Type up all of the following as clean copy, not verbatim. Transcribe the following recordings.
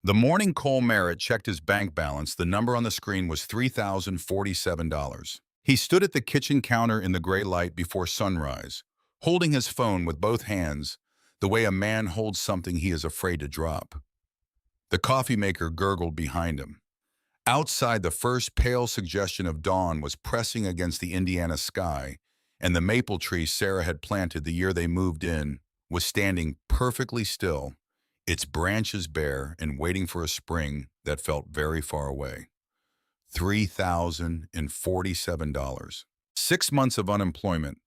The morning Cole Merritt checked his bank balance. The number on the screen was $3,047. He stood at the kitchen counter in the gray light before sunrise, holding his phone with both hands, the way a man holds something he is afraid to drop. The coffee maker gurgled behind him. Outside, the first pale suggestion of dawn was pressing against the Indiana sky, and the maple tree Sarah had planted the year they moved in was standing perfectly still, its branches bare and waiting for a spring that felt very far away. $3,047. 6 months of unemployment,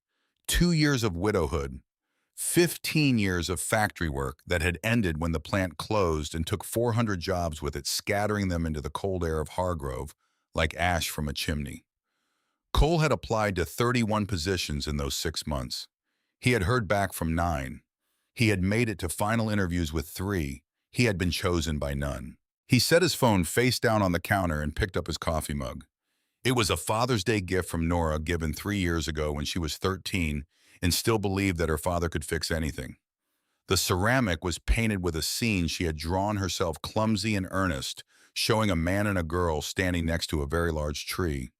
2 years of widowhood, 15 years of factory work that had ended when the plant closed and took 400 jobs with it, scattering them into the cold air of Hargrove like ash from a chimney. Cole had applied to 31 positions in those 6 months. He had heard back from 9. He had made it to final interviews with 3. He had been chosen by none. He set his phone face down on the counter and picked up his coffee mug. It was a Father's Day gift from Nora given 3 years ago when she was 13 and still believed that her father could fix anything. The ceramic was painted with a scene she had drawn herself, clumsy and earnest, showing a man and a girl standing next to a very large tree.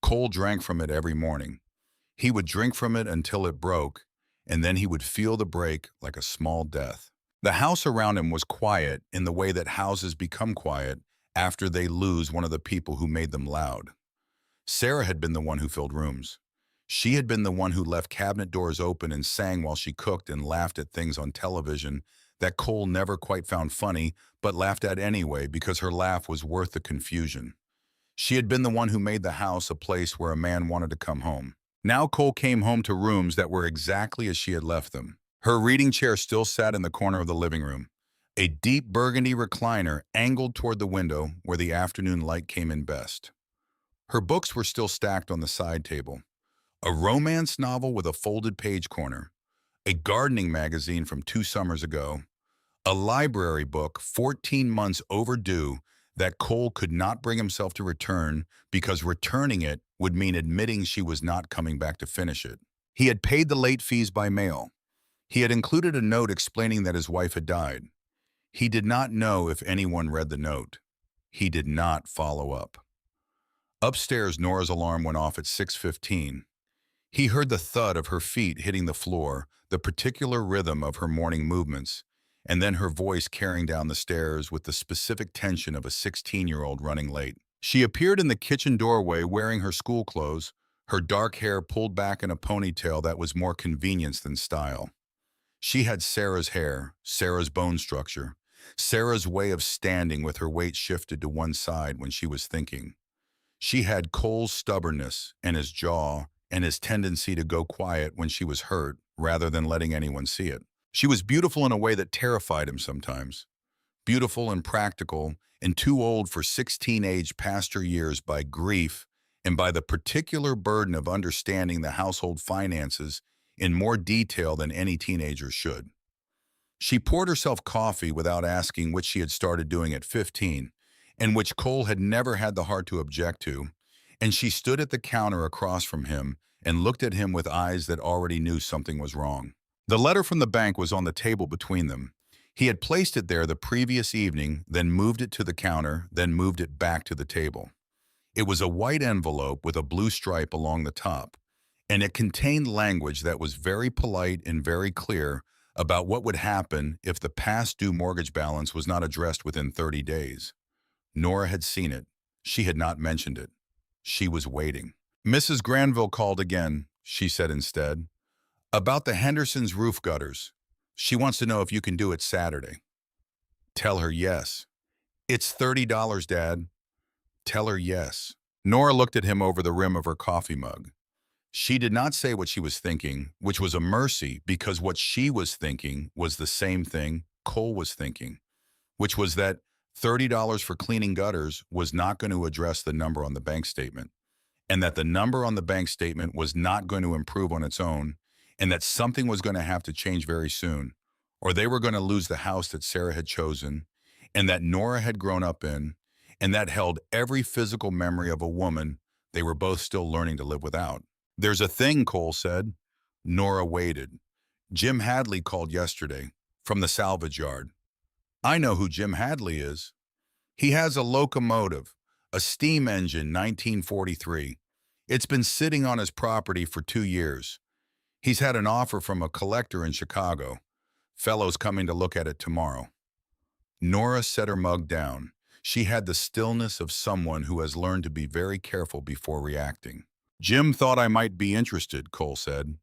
Cole drank from it every morning. He would drink from it until it broke, and then he would feel the break like a small death. The house around him was quiet in the way that houses become quiet after they lose one of the people who made them loud. Sarah had been the one who filled rooms. She had been the one who left cabinet doors open and sang while she cooked and laughed at things on television that Cole never quite found funny, but laughed at anyway because her laugh was worth the confusion. She had been the one who made the house a place where a man wanted to come home. Now Cole came home to rooms that were exactly as she had left them. Her reading chair still sat in the corner of the living room, a deep burgundy recliner angled toward the window where the afternoon light came in best. Her books were still stacked on the side table. A romance novel with a folded page corner, a gardening magazine from 2 summers ago, a library book 14 months overdue that Cole could not bring himself to return because returning it would mean admitting she was not coming back to finish it. He had paid the late fees by mail. He had included a note explaining that his wife had died. He did not know if anyone read the note. He did not follow up. Upstairs, Nora's alarm went off at 6:15. He heard the thud of her feet hitting the floor, the particular rhythm of her morning movements, and then her voice carrying down the stairs with the specific tension of a 16-year-old running late. She appeared in the kitchen doorway wearing her school clothes, her dark hair pulled back in a ponytail that was more convenience than style. She had Sarah's hair, Sarah's bone structure, Sarah's way of standing with her weight shifted to one side when she was thinking. She had Cole's stubbornness and his jaw and his tendency to go quiet when she was hurt rather than letting anyone see it. She was beautiful in a way that terrified him sometimes. Beautiful and practical and too old for 16 age past her years by grief and by the particular burden of understanding the household finances in more detail than any teenager should. She poured herself coffee without asking, which she had started doing at 15, and which Cole had never had the heart to object to, and she stood at the counter across from him and looked at him with eyes that already knew something was wrong. The letter from the bank was on the table between them. He had placed it there the previous evening, then moved it to the counter, then moved it back to the table. It was a white envelope with a blue stripe along the top, and it contained language that was very polite and very clear about what would happen if the past due mortgage balance was not addressed within 30 days. Nora had seen it. She had not mentioned it. She was waiting. "Mrs. Granville called again," she said instead, "about the Henderson's roof gutters. She wants to know if you can do it Saturday." "Tell her yes." "It's $30, Dad." "Tell her yes." Nora looked at him over the rim of her coffee mug. She did not say what she was thinking, which was a mercy because what she was thinking was the same thing Cole was thinking, which was that $30 for cleaning gutters was not going to address the number on the bank statement, and that the number on the bank statement was not going to improve on its own, and that something was going to have to change very soon, or they were going to lose the house that Sarah had chosen, and that Nora had grown up in, and that held every physical memory of a woman they were both still learning to live without. "There's a thing," Cole said. Nora waited. "Jim Hadley called yesterday, from the salvage yard." "I know who Jim Hadley is." He has a locomotive, a steam engine 1943. It's been sitting on his property for 2 years. He's had an offer from a collector in Chicago. Fellow's coming to look at it tomorrow. Nora set her mug down. She had the stillness of someone who has learned to be very careful before reacting. Jim thought I might be interested, Cole said,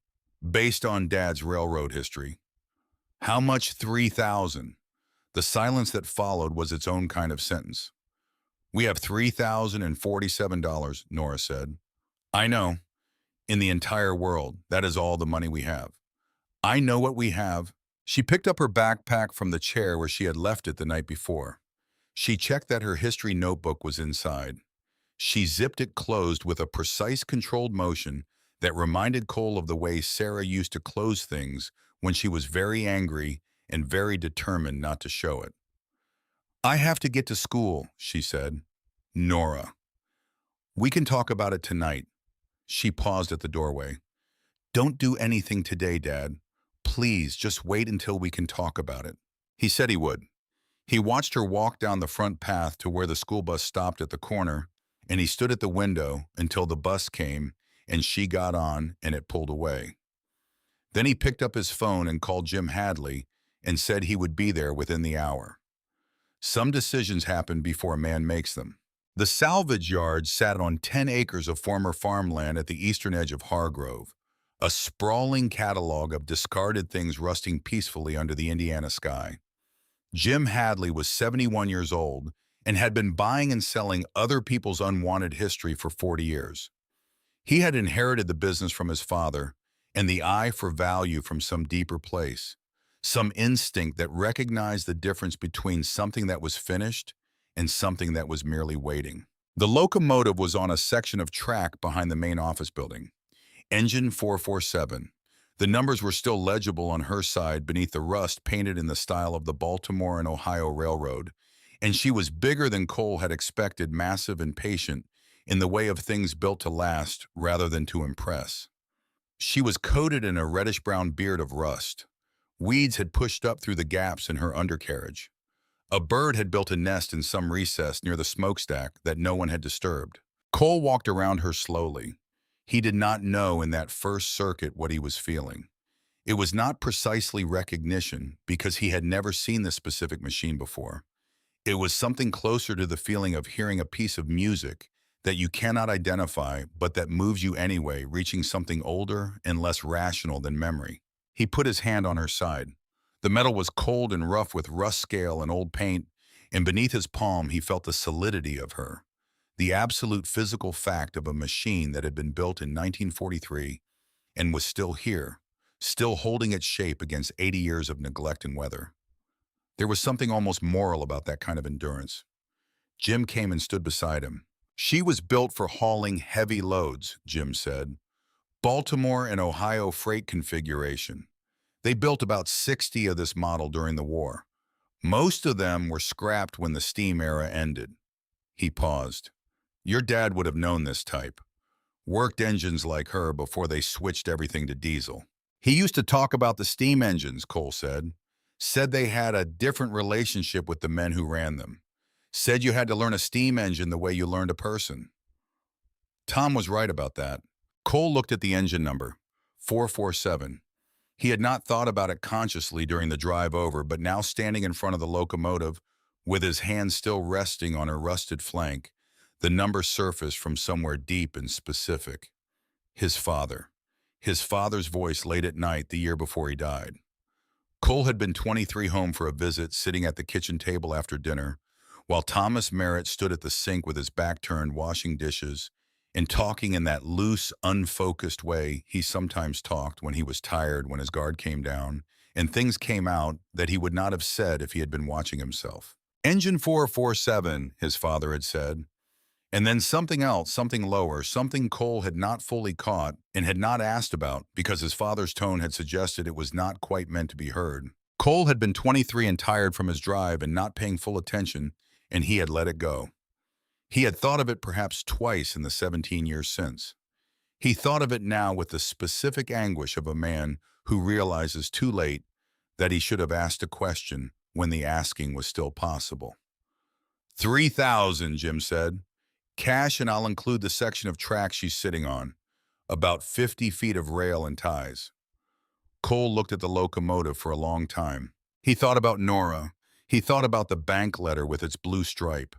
based on Dad's railroad history. How much? 3,000. The silence that followed was its own kind of sentence. We have $3,047, Nora said. I know. In the entire world, that is all the money we have. I know what we have. She picked up her backpack from the chair where she had left it the night before. She checked that her history notebook was inside. She zipped it closed with a precise, controlled motion that reminded Cole of the way Sarah used to close things when she was very angry and very determined not to show it. I have to get to school, she said. Nora. We can talk about it tonight. She paused at the doorway. Don't do anything today, Dad. Please, just wait until we can talk about it. He said he would. He watched her walk down the front path to where the school bus stopped at the corner, and he stood at the window until the bus came and she got on and it pulled away. Then he picked up his phone and called Jim Hadley and said he would be there within the hour. Some decisions happen before a man makes them. The salvage yard sat on 10 acres of former farmland at the eastern edge of Hargrove, a sprawling catalog of discarded things rusting peacefully under the Indiana sky. Jim Hadley was 71 years old and had been buying and selling other people's unwanted history for 40 years. He had inherited the business from his father and the eye for value from some deeper place, some instinct that recognized the difference between something that was finished and something that was merely waiting. The locomotive was on a section of track behind the main office building. Engine 447. The numbers were still legible on her side beneath the rust painted in the style of the Baltimore and Ohio Railroad, and she was bigger than Cole had expected, massive and patient, in the way of things built to last rather than to impress. She was coated in a reddish-brown beard of rust. Weeds had pushed up through the gaps in her undercarriage. A bird had built a nest in some recess near the smokestack that no one had disturbed. Cole walked around her slowly. He did not know in that first circuit what he was feeling. It was not precisely recognition because he had never seen this specific machine before. It was something closer to the feeling of hearing a piece of music that you cannot identify but that moves you anyway, reaching something older and less rational than memory. He put his hand on her side. The metal was cold and rough with rust scale and old paint, and beneath his palm he felt the solidity of her, the absolute physical fact of a machine that had been built in 1943 and was still here, still holding its shape against 80 years of neglect and weather. There was something almost moral about that kind of endurance. Jim came and stood beside him. She was built for hauling heavy loads, Jim said. Baltimore and Ohio freight configuration. They built about 60 of this model during the war. Most of them were scrapped when the steam era ended. He paused. Your dad would have known this type. Worked engines like her before they switched everything to diesel. He used to talk about the steam engines, Cole said. Said they had a different relationship with the men who ran them. Said you had to learn a steam engine the way you learned a person. Tom was right about that. Cole looked at the engine number, 447. He had not thought about it consciously during the drive over, but now standing in front of the locomotive, with his hand still resting on her rusted flank, the number surfaced from somewhere deep and specific. His father. His father's voice late at night the year before he died. Cole had been 23 home for a visit, sitting at the kitchen table after dinner, while Thomas Merritt stood at the sink with his back turned, washing dishes and talking in that loose, unfocused way he sometimes talked when he was tired, when his guard came down, and things came out that he would not have said if he had been watching himself. Engine 447, his father had said. And then something else, something lower, something Cole had not fully caught and had not asked about because his father's tone had suggested it was not quite meant to be heard. Cole had been 23 and tired from his drive and not paying full attention, and he had let it go. He had thought of it perhaps twice in the 17 years since. He thought of it now with the specific anguish of a man who realizes too late that he should have asked a question when the asking was still possible. $3,000, Jim said. Cash, and I'll include the section of track she's sitting on. About 50 feet of rail and ties. Cole looked at the locomotive for a long time. He thought about Nora. He thought about the bank letter with its blue stripe.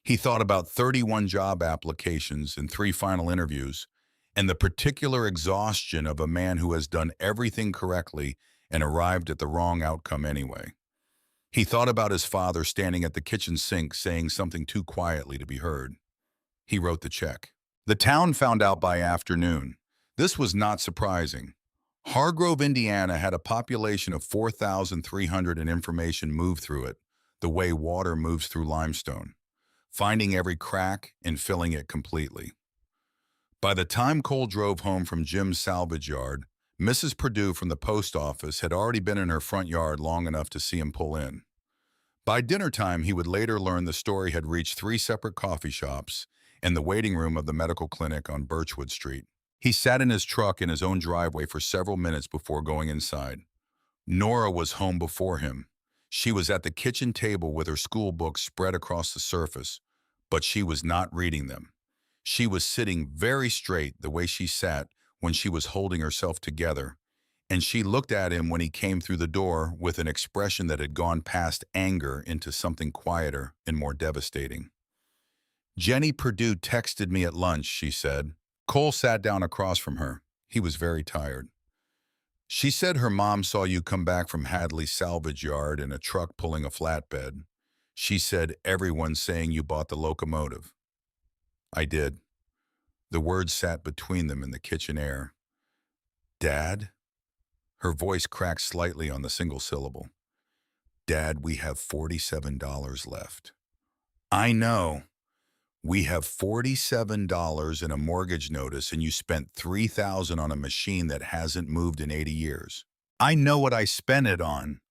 He thought about 31 job applications and 3 final interviews, and the particular exhaustion of a man who has done everything correctly and arrived at the wrong outcome anyway. He thought about his father standing at the kitchen sink saying something too quietly to be heard. He wrote the check. The town found out by afternoon. This was not surprising. Hargrove, Indiana had a population of 4,300 and information moved through it, the way water moves through limestone, finding every crack and filling it completely. By the time Cole drove home from Jim's salvage yard, Mrs. Perdue from the post office had already been in her front yard long enough to see him pull in. By dinner time, he would later learn the story had reached 3 separate coffee shops and the waiting room of the medical clinic on Birchwood Street. He sat in his truck in his own driveway for several minutes before going inside. Nora was home before him. She was at the kitchen table with her school books spread across the surface, but she was not reading them. She was sitting very straight the way she sat when she was holding herself together, and she looked at him when he came through the door with an expression that had gone past anger into something quieter and more devastating. "Jenny Perdue texted me at lunch," she said. Cole sat down across from her. He was very tired. "She said her mom saw you come back from Hadley's salvage yard in a truck pulling a flatbed. She said everyone's saying you bought the locomotive." "I did." The words sat between them in the kitchen air. "Dad?" Her voice cracked slightly on the single syllable. "Dad, we have $47 left." "I know. We have $47 in a mortgage notice, and you spent $3,000 on a machine that hasn't moved in 80 years. I know what I spent it on."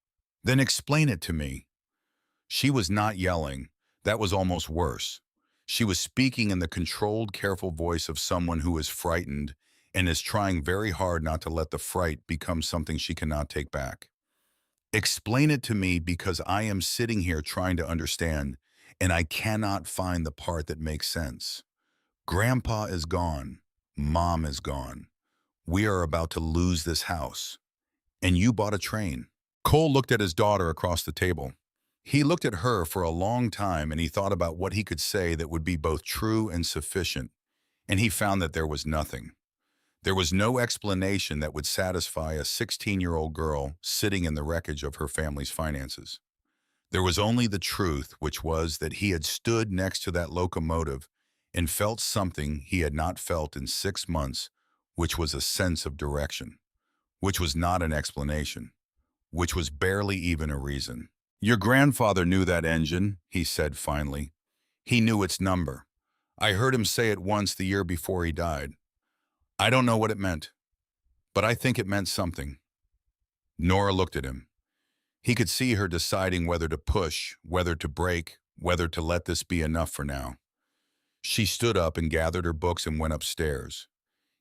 "Then explain it to me." She was not yelling. That was almost worse. She was speaking in the controlled, careful voice of someone who is frightened and is trying very hard not to let the fright become something she cannot take back. "Explain it to me, because I am sitting here trying to understand, and I cannot find the part that makes sense. Grandpa is gone. Mom is gone. We are about to lose this house. And you bought a train." Cole looked at his daughter across the table. He looked at her for a long time, and he thought about what he could say that would be both true and sufficient, and he found that there was nothing. There was no explanation that would satisfy a 16-year-old girl sitting in the wreckage of her family's finances. There was only the truth, which was that he had stood next to that locomotive and felt something he had not felt in 6 months, which was a sense of direction, which was not an explanation, which was barely even a reason. "Your grandfather knew that engine," he said finally. "He knew its number. I heard him say it once the year before he died. I don't know what it meant, but I think it meant something." Nora looked at him. He could see her deciding whether to push, whether to break, whether to let this be enough for now. She stood up and gathered her books and went upstairs.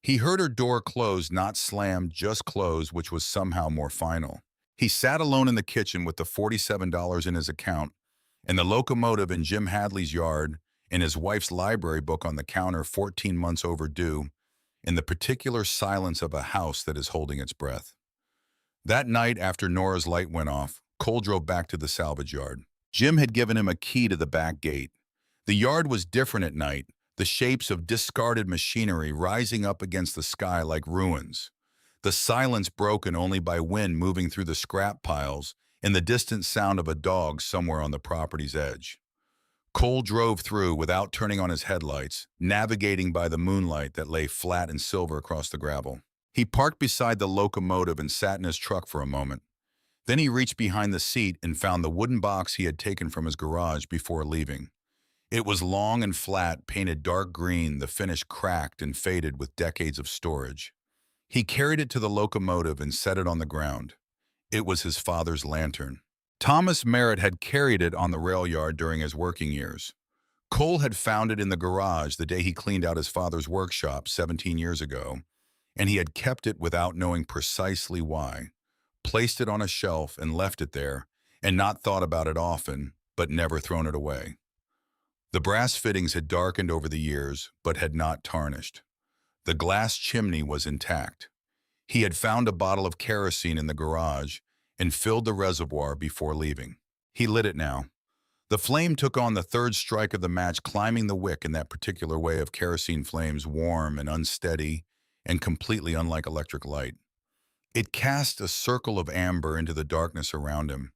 He heard her door close, not slammed, just close, which was somehow more final. He sat alone in the kitchen with the $47 in his account, and the locomotive in Jim Hadley's yard, and his wife's library book on the counter 14 months overdue, in the particular silence of a house that is holding its breath. That night, after Nora's light went off, Cole drove back to the salvage yard. Jim had given him a key to the back gate. The yard was different at night, the shapes of discarded machinery rising up against the sky like ruins. The silence broken only by wind moving through the scrap piles and the distant sound of a dog somewhere on the property's edge. Cole drove through without turning on his headlights, navigating by the moonlight that lay flat and silver across the gravel. He parked beside the locomotive and sat in his truck for a moment. Then he reached behind the seat and found the wooden box he had taken from his garage before leaving. It was long and flat, painted dark green, the finish cracked and faded with decades of storage. He carried it to the locomotive and set it on the ground. It was his father's lantern. Thomas Merritt had carried it on the rail yard during his working years. Cole had found it in the garage the day he cleaned out his father's workshop 17 years ago, and he had kept it without knowing precisely why, placed it on a shelf and left it there, and not thought about it often, but never thrown it away. The brass fittings had darkened over the years, but had not tarnished. The glass chimney was intact. He had found a bottle of kerosene in the garage and filled the reservoir before leaving. He lit it now. The flame took on the third strike of the match, climbing the wick in that particular way of kerosene flames, warm and unsteady and completely unlike electric light. It cast a circle of amber into the darkness around him,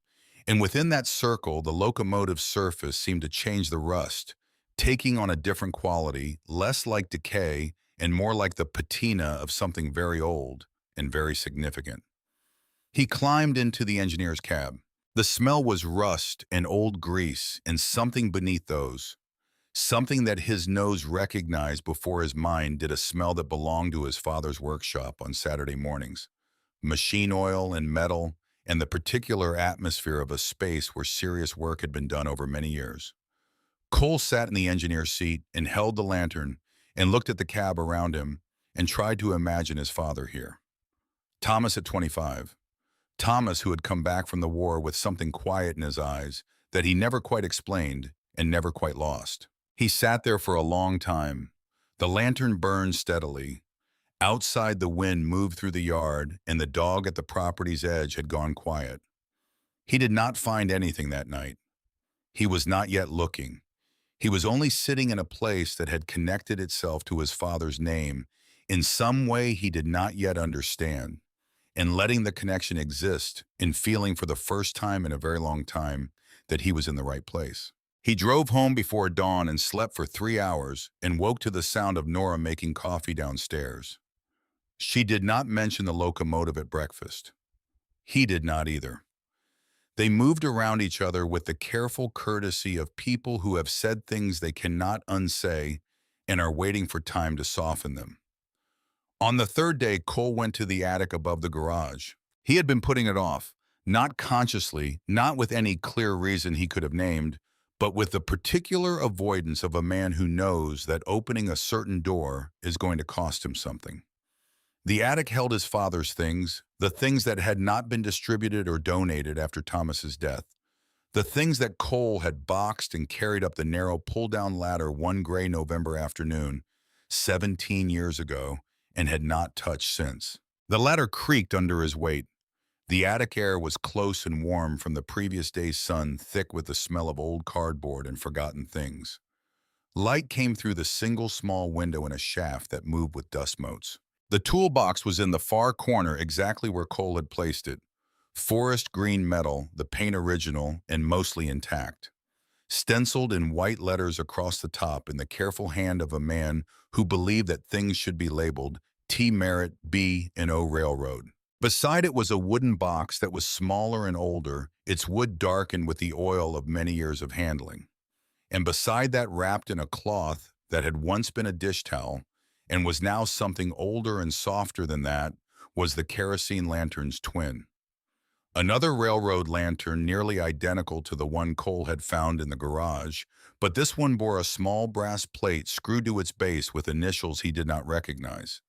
and within that circle, the locomotive's surface seemed to change the rust, taking on a different quality, less like decay and more like the patina of something very old and very significant. He climbed into the engineer's cab. The smell was rust and old grease and something beneath those, something that his nose recognized before his mind did, a smell that belonged to his father's workshop on Saturday mornings. Machine oil and metal, and the particular atmosphere of a space where serious work had been done over many years. Cole sat in the engineer's seat and held the lantern and looked at the cab around him and tried to imagine his father here. Thomas at 25. Thomas, who had come back from the war with something quiet in his eyes that he never quite explained and never quite lost. He sat there for a long time. The lantern burned steadily. Outside, the wind moved through the yard, and the dog at the property's edge had gone quiet. He did not find anything that night. He was not yet looking. He was only sitting in a place that had connected itself to his father's name in some way he did not yet understand, and letting the connection exist and feeling for the first time in a very long time that he was in the right place. He drove home before dawn and slept for 3 hours and woke to the sound of Nora making coffee downstairs. She did not mention the locomotive at breakfast. He did not either. They moved around each other with the careful courtesy of people who have said things they cannot unsay and are waiting for time to soften them. On the third day, Cole went to the attic above the garage. He had been putting it off, not consciously, not with any clear reason he could have named, but with the particular avoidance of a man who knows that opening a certain door is going to cost him something. The attic held his father's things, the things that had not been distributed or donated after Thomas's death, the things that Cole had boxed and carried up the narrow pull-down ladder one gray November afternoon, 17 years ago, and had not touched since. The ladder creaked under his weight. The attic air was close and warm from the previous day's sun, thick with the smell of old cardboard and forgotten things. Light came through the single small window in a shaft that moved with dust motes. The toolbox was in the far corner, exactly where Cole had placed it. Forest green metal, the paint original and mostly intact. Stenciled in white letters across the top in the careful hand of a man who believed that things should be labeled T. Merritt, B. and O. Railroad. Beside it was a wooden box that was smaller and older, its wood darkened with the oil of many years of handling. And beside that, wrapped in a cloth that had once been a dish towel and was now something older and softer than that, was the kerosene lantern's twin. Another railroad lantern nearly identical to the one Cole had found in the garage, but this one bore a small brass plate screwed to its base with initials he did not recognize.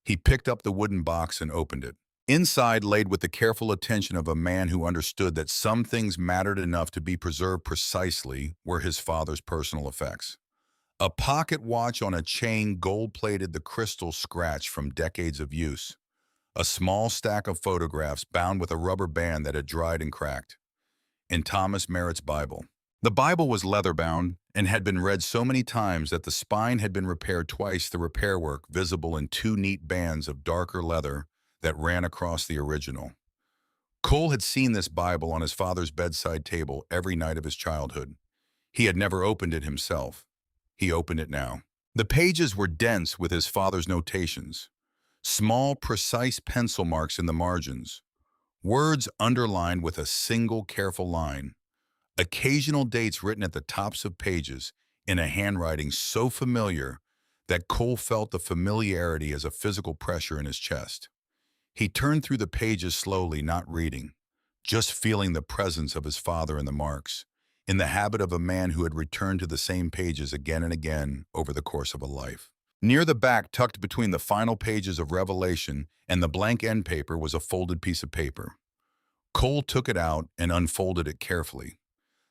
He picked up the wooden box and opened it. Inside, laid with the careful attention of a man who understood that some things mattered enough to be preserved precisely, were his father's personal effects. A pocket watch on a chain gold-plated, the crystal scratched from decades of use. A small stack of photographs bound with a rubber band that had dried and cracked. And Thomas Merritt's Bible. The Bible was leather-bound and had been read so many times that the spine had been repaired twice, the repair work visible in 2 neat bands of darker leather that ran across the original. Cole had seen this Bible on his father's bedside table every night of his childhood. He had never opened it himself. He opened it now. The pages were dense with his father's notations. Small, precise pencil marks in the margins. Words underlined with a single careful line. Occasional dates written at the tops of pages in a handwriting so familiar that Cole felt the familiarity as a physical pressure in his chest. He turned through the pages slowly, not reading, just feeling the presence of his father in the marks, in the habit of a man who had returned to the same pages again and again over the course of a life. Near the back, tucked between the final pages of Revelation and the blank end paper, was a folded piece of paper. Cole took it out and unfolded it carefully.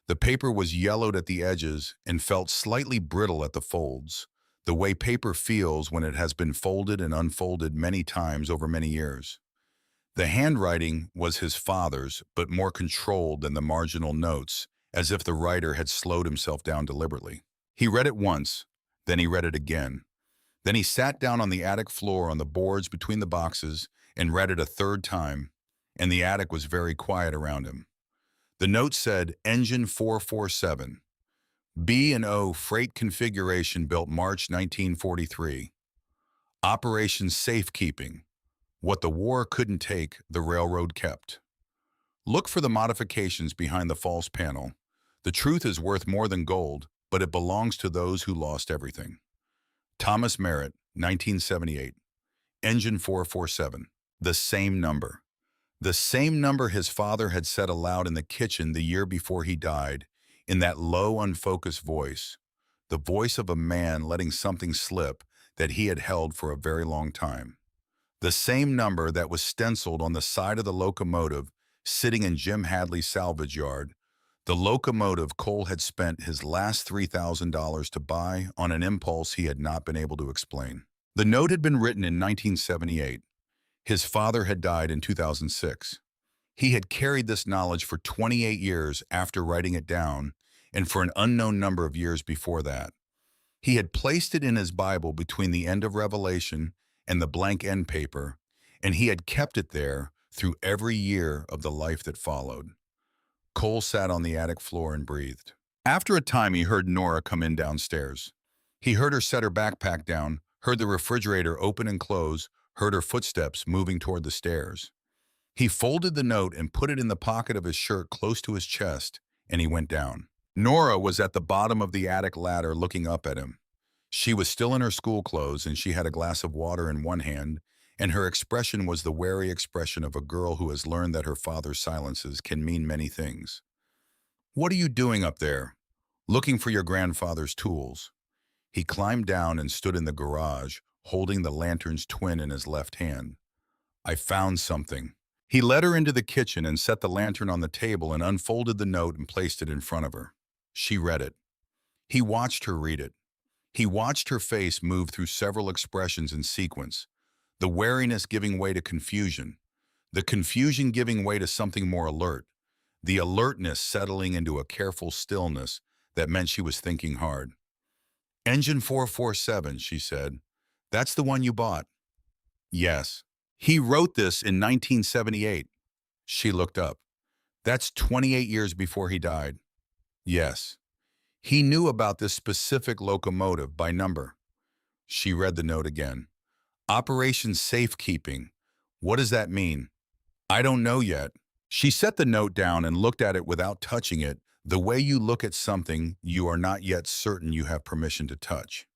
The paper was yellowed at the edges and felt slightly brittle at the folds, the way paper feels when it has been folded and unfolded many times over many years. The handwriting was his father's, but more controlled than the marginal notes, as if the writer had slowed himself down deliberately. He read it once, then he read it again. Then he sat down on the attic floor on the boards between the boxes and read it a third time, and the attic was very quiet around him. The note said, Engine 447, B&O Freight Configuration built March 1943. Operation Safekeeping. What the war couldn't take, the railroad kept. Look for the modifications behind the false panel. The truth is worth more than gold, but it belongs to those who lost everything. Thomas Merritt, 1978. Engine 447. The same number. The same number his father had said aloud in the kitchen the year before he died, in that low, unfocused voice, the voice of a man letting something slip that he had held for a very long time. The same number that was stenciled on the side of the locomotive sitting in Jim Hadley's salvage yard, the locomotive Cole had spent his last $3,000 to buy on an impulse he had not been able to explain. The note had been written in 1978. His father had died in 2006. He had carried this knowledge for 28 years after writing it down, and for an unknown number of years before that. He had placed it in his Bible between the end of Revelation and the blank end paper, and he had kept it there through every year of the life that followed. Cole sat on the attic floor and breathed. After a time, he heard Nora come in downstairs. He heard her set her backpack down, heard the refrigerator open and close, heard her footsteps moving toward the stairs. He folded the note and put it in the pocket of his shirt close to his chest, and he went down. Nora was at the bottom of the attic ladder looking up at him. She was still in her school clothes, and she had a glass of water in one hand, and her expression was the wary expression of a girl who has learned that her father's silences can mean many things. "What are you doing up there?" "Looking for your grandfather's tools." He climbed down and stood in the garage, holding the lantern's twin in his left hand. "I found something." He led her into the kitchen and set the lantern on the table and unfolded the note and placed it in front of her. She read it. He watched her read it. He watched her face move through several expressions in sequence, the wariness giving way to confusion, the confusion giving way to something more alert, the alertness settling into a careful stillness that meant she was thinking hard. "Engine 447, she said. "That's the one you bought." "Yes." "He wrote this in 1978. She looked up. "That's 28 years before he died." "Yes." "He knew about this specific locomotive by number." She read the note again. "Operation Safekeeping. What does that mean?" "I don't know yet." She set the note down and looked at it without touching it, the way you look at something you are not yet certain you have permission to touch.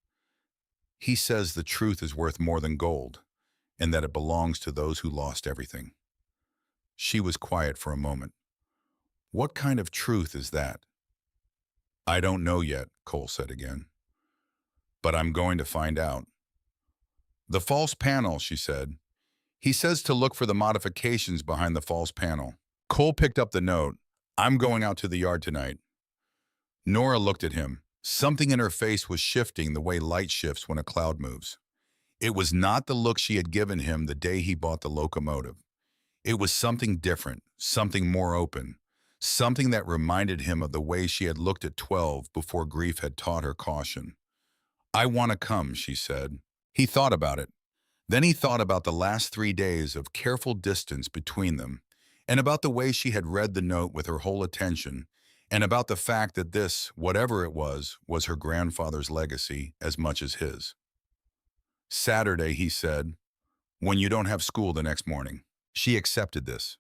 "He says the truth is worth more than gold, and that it belongs to those who lost everything." She was quiet for a moment. "What kind of truth is that?" "I don't know yet," Cole said again. "But I'm going to find out." "The false panel," she said. "He says to look for the modifications behind the false panel." Cole picked up the note. "I'm going out to the yard tonight." Nora looked at him. Something in her face was shifting the way light shifts when a cloud moves. It was not the look she had given him the day he bought the locomotive. It was something different, something more open, something that reminded him of the way she had looked at 12 before grief had taught her caution. "I want to come," she said. He thought about it. Then he thought about the last 3 days of careful distance between them, and about the way she had read the note with her whole attention, and about the fact that this, whatever it was her grandfather's legacy as much as his. "Saturday," he said, "when you don't have school the next morning." She accepted this.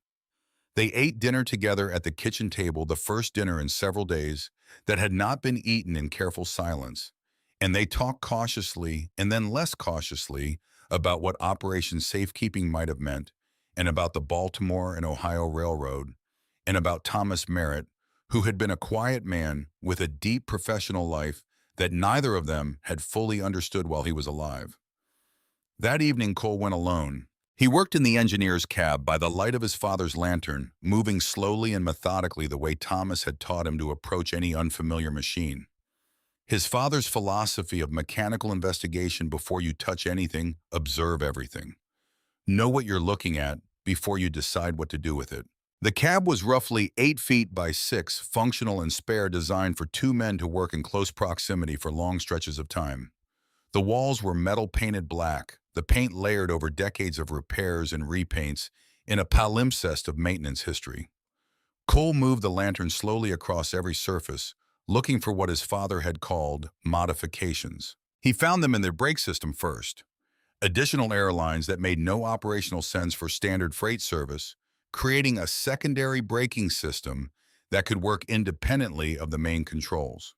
They ate dinner together at the kitchen table, the first dinner in several days that had not been eaten in careful silence, and they talked cautiously and then less cautiously about what Operation Safekeeping might have meant, and about the Baltimore and Ohio Railroad, and about Thomas Merritt, who had been a quiet man with a deep professional life that neither of them had fully understood while he was alive. That evening, Cole went alone. He worked in the engineer's cab by the light of his father's lantern, moving slowly and methodically the way Thomas had taught him to approach any unfamiliar machine. His father's philosophy of mechanical investigation: before you touch anything, observe everything. Know what you're looking at before you decide what to do with it. The cab was roughly 8 feet by 6, functional and spare, designed for two men to work in close proximity for long stretches of time. The walls were metal painted black, the paint layered over decades of repairs and repaints in a palimpsest of maintenance history. Cole moved the lantern slowly across every surface, looking for what his father had called modifications. He found them in their brake system first. Additional airlines that made no operational sense for standard freight service, creating a secondary braking system that could work independently of the main controls.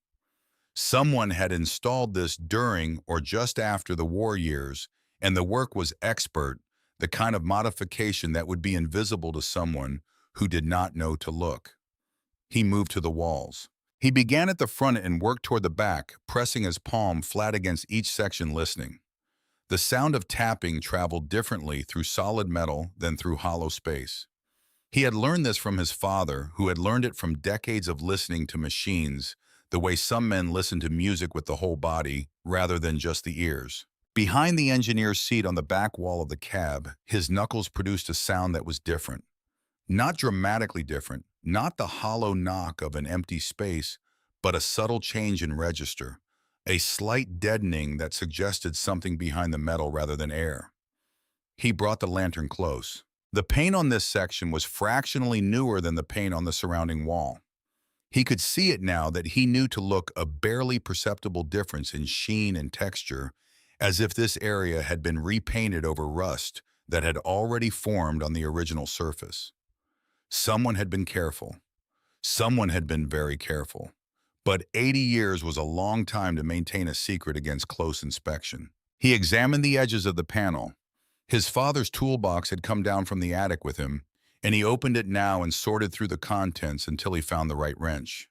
Someone had installed this during or just after the war years, and the work was expert, the kind of modification that would be invisible to someone who did not know to look. He moved to the walls. He began at the front and worked toward the back, pressing his palm flat against each section, listening. The sound of tapping traveled differently through solid metal than through hollow space. He had learned this from his father, who had learned it from decades of listening to machines, the way some men listen to music with the whole body rather than just the ears. Behind the engineer's seat on the back wall of the cab, his knuckles produced a sound that was different. Not dramatically different, not the hollow knock of an empty space, but a subtle change in register, a slight deadening that suggested something behind the metal rather than air. He brought the lantern close. The paint on this section was fractionally newer than the paint on the surrounding wall. He could see it now that he knew to look a barely perceptible difference in sheen and texture, as if this area had been repainted over rust that had already formed on the original surface. Someone had been careful. Someone had been very careful. But 80 years was a long time to maintain a secret against close inspection. He examined the edges of the panel. His father's toolbox had come down from the attic with him, and he opened it now and sorted through the contents until he found the right wrench.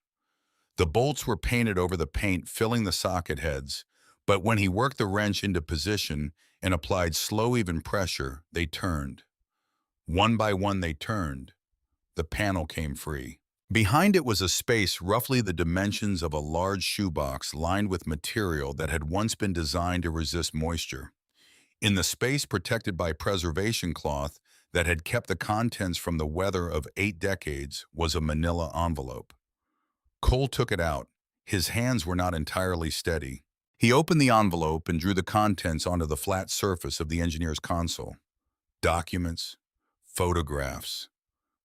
The bolts were painted over the paint, filling the socket heads, but when he worked the wrench into position and applied slow, even pressure, they turned. One by one they turned. The panel came free. Behind it was a space roughly the dimensions of a large shoebox lined with material that had once been designed to resist moisture. In the space, protected by preservation cloth that had kept the contents from the weather of 8 decades, was a manila envelope. Cole took it out. His hands were not entirely steady. He opened the envelope and drew the contents onto the flat surface of the engineer's console. Documents, photographs,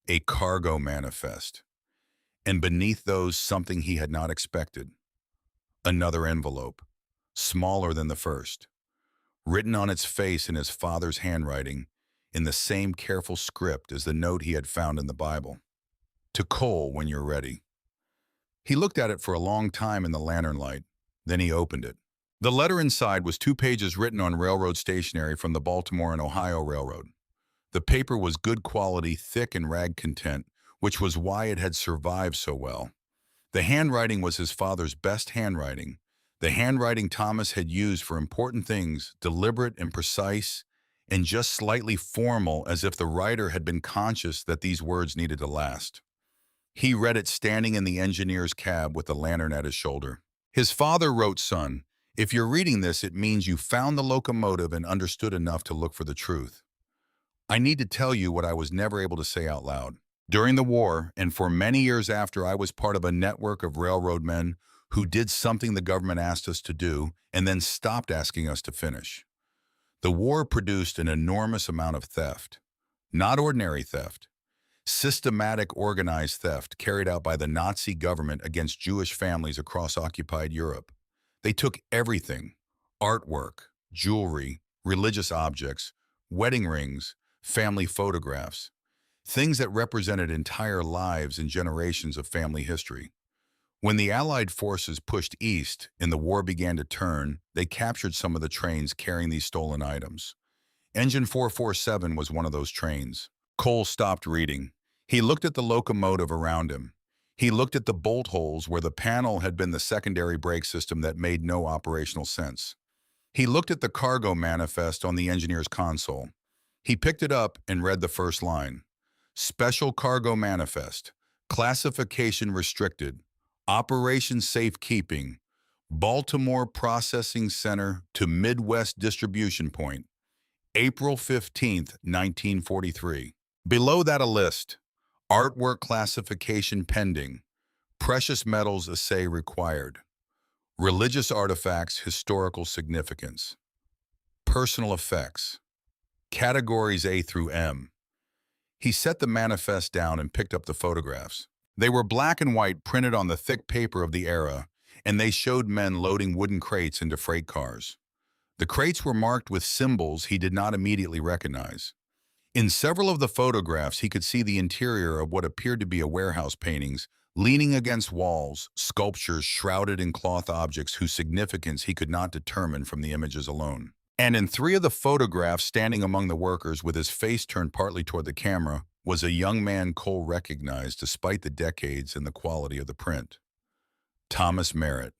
a cargo manifest. And beneath those, something he had not expected. Another envelope, smaller than the first, written on its face in his father's handwriting, in the same careful script as the note he had found in the Bible. To Cole, when you're ready. He looked at it for a long time in the lantern light. Then he opened it. The letter inside was 2 pages written on railroad stationery from the Baltimore and Ohio Railroad. The paper was good quality, thick and rag content, which was why it had survived so well. The handwriting was his father's best handwriting, the handwriting Thomas had used for important things, deliberate and precise, and just slightly formal, as if the writer had been conscious that these words needed to last. He read it standing in the engineer's cab with the lantern at his shoulder. His father wrote, "Son, if you're reading this, it means you found the locomotive and understood enough to look for the truth. I need to tell you what I was never able to say out loud. During the war, and for many years after, I was part of a network of railroad men who did something the government asked us to do and then stopped asking us to finish. The war produced an enormous amount of theft. Not ordinary theft. Systematic, organized theft carried out by the Nazi government against Jewish families across occupied Europe. They took everything: artwork, jewelry, religious objects, wedding rings, family photographs, things that represented entire lives and generations of family history. When the Allied forces pushed east and the war began to turn, they captured some of the trains carrying these stolen items. Engine 447 was one of those trains. Cole stopped reading. He looked at the locomotive around him. He looked at the bolt holes where the panel had been the secondary brake system that made no operational sense. He looked at the cargo manifest on the engineer's console. He picked it up and read the first line. Special Cargo Manifest. Classification Restricted. Operation Safekeeping. Baltimore Processing Center to Midwest Distribution Point. April 15th, 1943. Below that a list. Artwork classification pending. Precious metals assay required. Religious artifacts historical significance. Personal effects. Categories A through M. He set the manifest down and picked up the photographs. They were black and white printed on the thick paper of the era, and they showed men loading wooden crates into freight cars. The crates were marked with symbols he did not immediately recognize. In several of the photographs, he could see the interior of what appeared to be a warehouse paintings, leaning against walls, sculptures shrouded in cloth objects whose significance he could not determine from the images alone. And in three of the photographs, standing among the workers with his face turned partly toward the camera, was a young man Cole recognized despite the decades and the quality of the print. Thomas Merritt,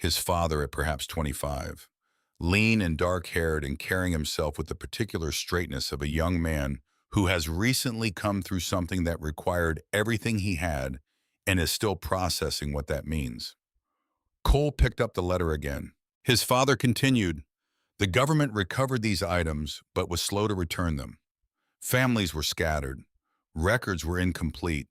his father at perhaps 25. Lean and dark-haired and carrying himself with the particular straightness of a young man who has recently come through something that required everything he had and is still processing what that means. Cole picked up the letter again. His father continued, "The government recovered these items but was slow to return them. Families were scattered. Records were incomplete.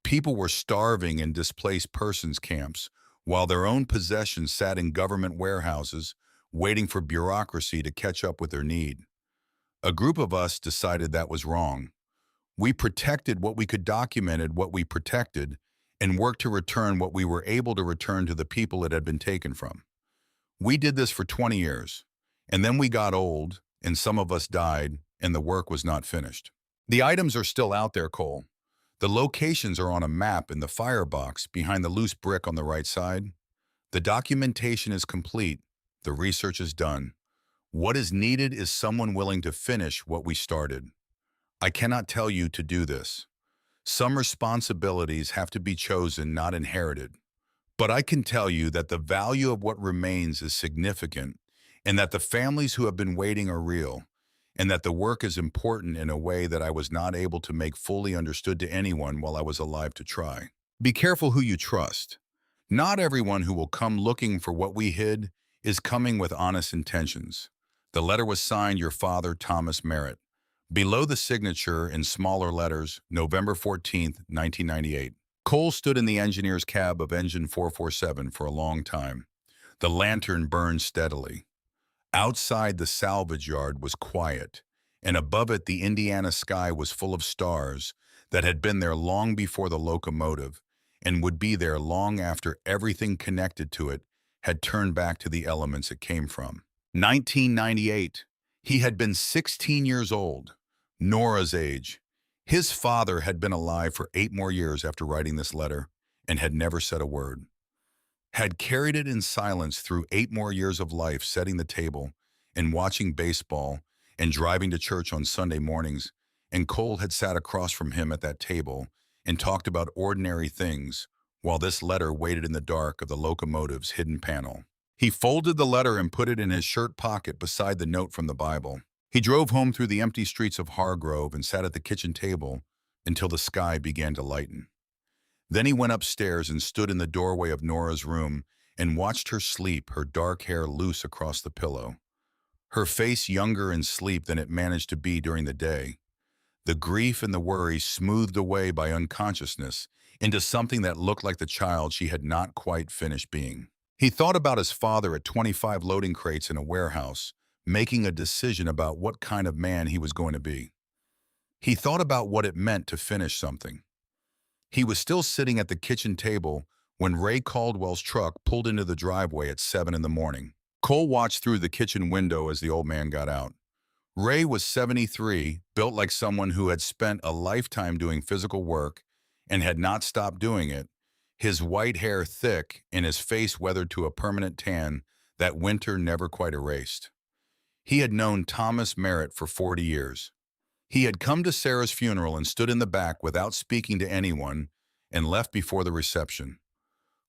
People were starving in displaced persons camps while their own possessions sat in government warehouses waiting for bureaucracy to catch up with their need. A group of us decided that was wrong. We protected what we could, documented what we protected, and worked to return what we were able to return to the people it had been taken from. We did this for 20 years, and then we got old, and some of us died, and the work was not finished. The items are still out there, Cole. The locations are on a map in the firebox behind the loose brick on the right side. The documentation is complete. The research is done. What is needed is someone willing to finish what we started. I cannot tell you to do this. Some responsibilities have to be chosen, not inherited. But I can tell you that the value of what remains is significant, and that the families who have been waiting are real, and that the work is important in a way that I was not able to make fully understood to anyone while I was alive to try. Be careful who you trust. Not everyone who will come looking for what we hid is coming with honest intentions. The letter was signed your father, Thomas Merritt. Below the signature, in smaller letters, November 14th, 1998. Cole stood in the engineer's cab of engine 447 for a long time. The lantern burned steadily. Outside the salvage yard was quiet, and above it the Indiana sky was full of stars that had been there long before the locomotive and would be there long after everything connected to it had turned back to the elements it came from. 1998. He had been 16 years old, Nora's age. His father had been alive for 8 more years after writing this letter and had never said a word. Had carried it in silence through 8 more years of life, setting the table and watching baseball and driving to church on Sunday mornings, and Cole had sat across from him at that table and talked about ordinary things while this letter waited in the dark of the locomotive's hidden panel. He folded the letter and put it in his shirt pocket beside the note from the Bible. He drove home through the empty streets of Hargrove and sat at the kitchen table until the sky began to lighten. Then he went upstairs and stood in the doorway of Nora's room and watched her sleep, her dark hair loose across the pillow. Her face younger in sleep than it managed to be during the day. The grief and the worry smoothed away by unconsciousness into something that looked like the child she had not quite finished being. He thought about his father at 25 loading crates in a warehouse, making a decision about what kind of man he was going to be. He thought about what it meant to finish something. He was still sitting at the kitchen table when Ray Caldwell's truck pulled into the driveway at 7 in the morning. Cole watched through the kitchen window as the old man got out. Ray was 73, built like someone who had spent a lifetime doing physical work and had not stopped doing it, his white hair thick and his face weathered to a permanent tan that winter never quite erased. He had known Thomas Merritt for 40 years. He had come to Sarah's funeral and stood in the back without speaking to anyone and left before the reception.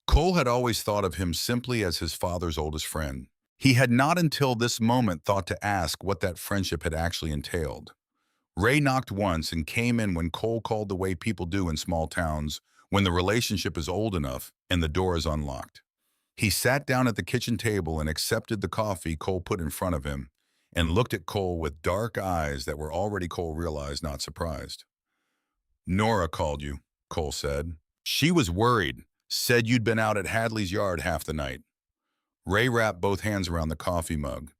Cole had always thought of him simply as his father's oldest friend. He had not until this moment thought to ask what that friendship had actually entailed. Ray knocked once and came in when Cole called the way people do in small towns, when the relationship is old enough and the door is unlocked. He sat down at the kitchen table and accepted the coffee Cole put in front of him and looked at Cole with dark eyes that were already, Cole realized, not surprised. "Nora called you," Cole said. "She was worried, said you'd been out at Hadley's yard half the night." Ray wrapped both hands around the coffee mug.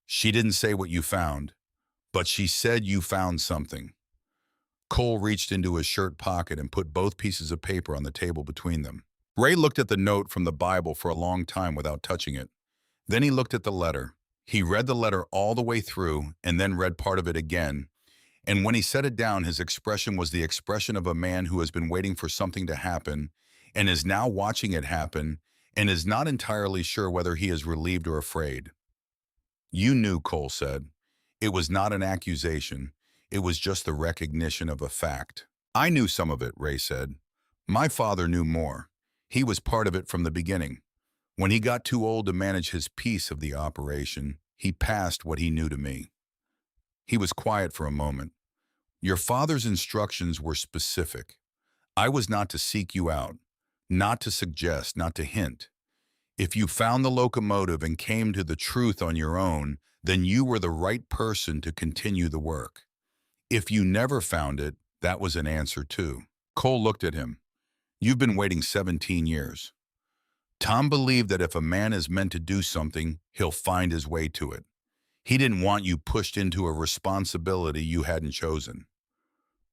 "She didn't say what you found, but she said you found something." Cole reached into his shirt pocket and put both pieces of paper on the table between them. Ray looked at the note from the Bible for a long time without touching it. Then he looked at the letter. He read the letter all the way through and then read part of it again. And when he set it down, his expression was the expression of a man who has been waiting for something to happen and is now watching it happen and is not entirely sure whether he is relieved or afraid. "You knew," Cole said. "It was not an accusation. It was just the recognition of a fact." "I knew some of it," Ray said. "My father knew more. He was part of it from the beginning. When he got too old to manage his piece of the operation, he passed what he knew to me." He was quiet for a moment. "Your father's instructions were specific. I was not to seek you out, not to suggest, not to hint. If you found the locomotive and came to the truth on your own, then you were the right person to continue the work. If you never found it, that was an answer too." Cole looked at him. "You've been waiting 17 years. Tom believed that if a man is meant to do something, he'll find his way to it. He didn't want you pushed into a responsibility you hadn't chosen."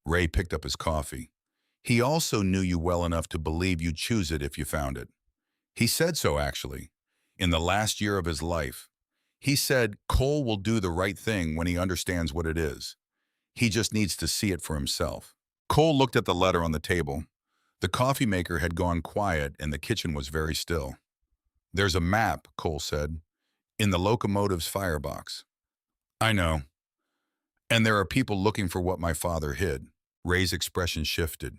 Ray picked up his coffee. "He also knew you well enough to believe you'd choose it if you found it. He said so, actually, in the last year of his life. He said Cole will do the right thing when he understands what it is. He just needs to see it for himself." Cole looked at the letter on the table. The coffee maker had gone quiet and the kitchen was very still. "There's a map," Cole said, "in the locomotive's firebox." "I know. And there are people looking for what my father hid." Ray's expression shifted.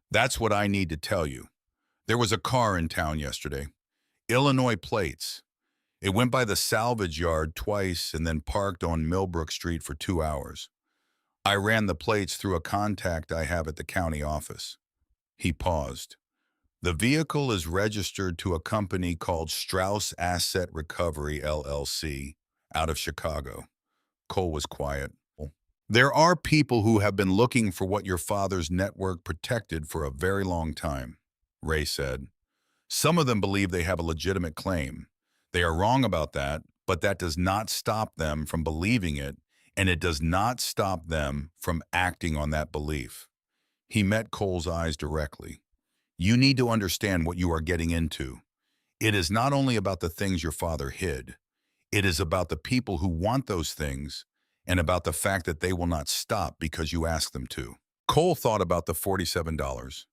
"That's what I need to tell you. There was a car in town yesterday. Illinois plates. It went by the salvage yard twice and then parked on Millbrook Street for 2 hours. I ran the plates through a contact I have at the county office." He paused. "The vehicle is registered to a company called Strauss Asset Recovery, LLC, out of Chicago." Cole was quiet. "There are people who have been looking for what your father's network protected for a very long time," Ray said. "Some of them believe they have a legitimate claim. They are wrong about that, but that does not stop them from believing it, and it does not stop them from acting on that belief." He met Cole's eyes directly. "You need to understand what you are getting into. It is not only about the things your father hid. It is about the people who want those things and about the fact that they will not stop because you ask them to." Cole thought about the $47,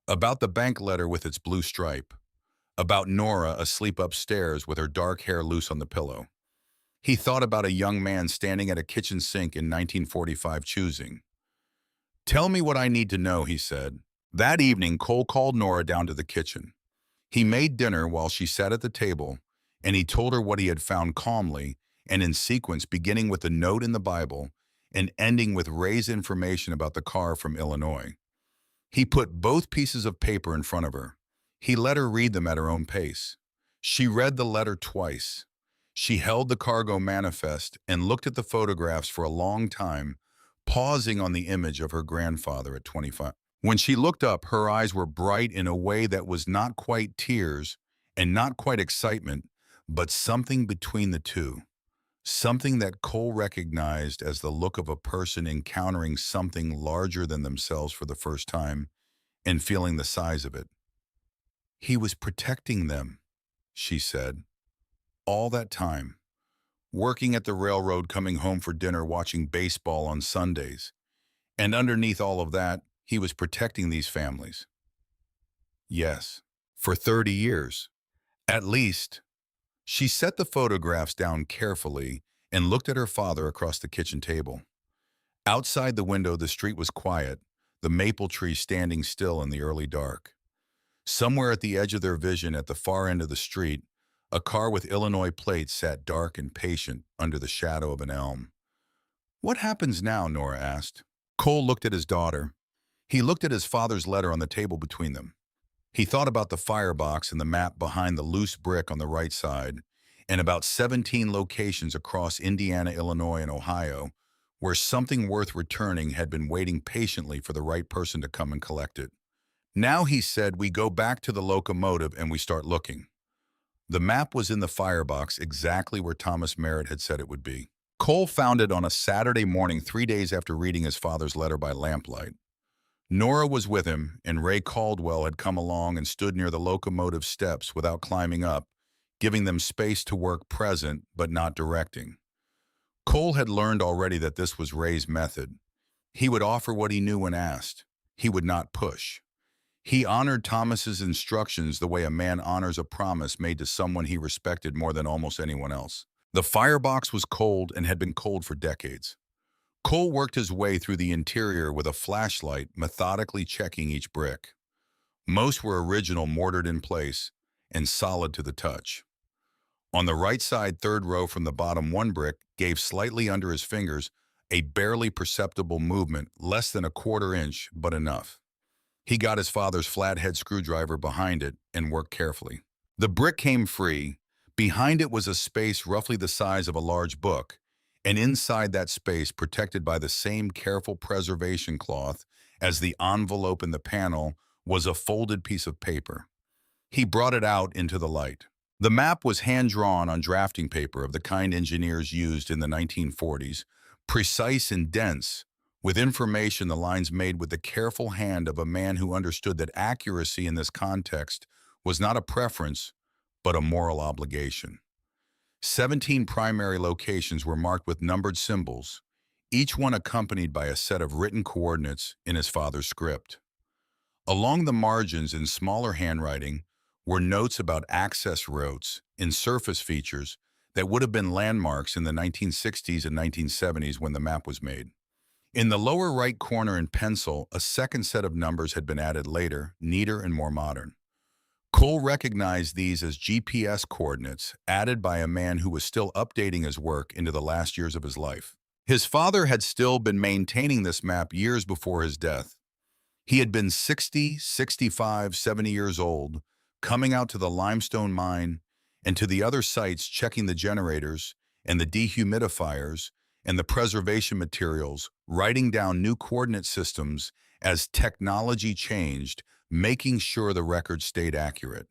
about the bank letter with its blue stripe, about Nora asleep upstairs with her dark hair loose on the pillow. He thought about a young man standing at a kitchen sink in 1945 choosing. "Tell me what I need to know," he said. That evening, Cole called Nora down to the kitchen. He made dinner while she sat at the table, and he told her what he had found calmly and in sequence, beginning with the note in the Bible and ending with Ray's information about the car from Illinois. He put both pieces of paper in front of her. He let her read them at her own pace. She read the letter twice. She held the cargo manifest and looked at the photographs for a long time, pausing on the image of her grandfather at 25. When she looked up, her eyes were bright in a way that was not quite tears and not quite excitement, but something between the two. Something that Cole recognized as the look of a person encountering something larger than themselves for the first time and feeling the size of it. "He was protecting them," she said. "All that time. Working at the railroad, coming home for dinner, watching baseball on Sundays. And underneath all of that, he was protecting these families." "Yes, for 30 years. At least." She set the photographs down carefully and looked at her father across the kitchen table. Outside the window, the street was quiet, the maple tree standing still in the early dark. Somewhere at the edge of their vision, at the far end of the street, a car with Illinois plates sat dark and patient under the shadow of an elm. "What happens now?" Nora asked. Cole looked at his daughter. He looked at his father's letter on the table between them. He thought about the firebox and the map behind the loose brick on the right side, and about 17 locations across Indiana, Illinois, and Ohio, where something worth returning had been waiting patiently for the right person to come and collect it. Now, he said, we go back to the locomotive and we start looking. The map was in the firebox exactly where Thomas Merritt had said it would be. Cole found it on a Saturday morning 3 days after reading his father's letter by lamplight. Nora was with him, and Ray Caldwell had come along and stood near the locomotive steps without climbing up, giving them space to work present but not directing. Cole had learned already that this was Ray's method. He would offer what he knew when asked. He would not push. He honored Thomas's instructions the way a man honors a promise made to someone he respected more than almost anyone else. The firebox was cold and had been cold for decades. Cole worked his way through the interior with a flashlight, methodically checking each brick. Most were original, mortared in place and solid to the touch. On the right side, third row from the bottom, one brick gave slightly under his fingers a barely perceptible movement, less than a quarter inch, but enough. He got his father's flathead screwdriver behind it and worked carefully. The brick came free. Behind it was a space roughly the size of a large book, and inside that space, protected by the same careful preservation cloth as the envelope in the panel, was a folded piece of paper. He brought it out into the light. The map was hand-drawn on drafting paper of the kind engineers used in the 1940s, precise and dense, with information the lines made with the careful hand of a man who understood that accuracy in this context was not a preference, but a moral obligation. 17 primary locations were marked with numbered symbols, each one accompanied by a set of written coordinates in his father's script. Along the margins, in smaller handwriting, were notes about access routes and surface features that would have been landmarks in the 1960s and 1970s when the map was made. In the lower right corner in pencil, a second set of numbers had been added later, neater and more modern. Cole recognized these as GPS coordinates added by a man who was still updating his work into the last years of his life. His father had still been maintaining this map years before his death. He had been 60, 65, 70 years old, coming out to the limestone mine and to the other sites, checking the generators and the dehumidifiers and the preservation materials, writing down new coordinate systems as technology changed, making sure the records stayed accurate.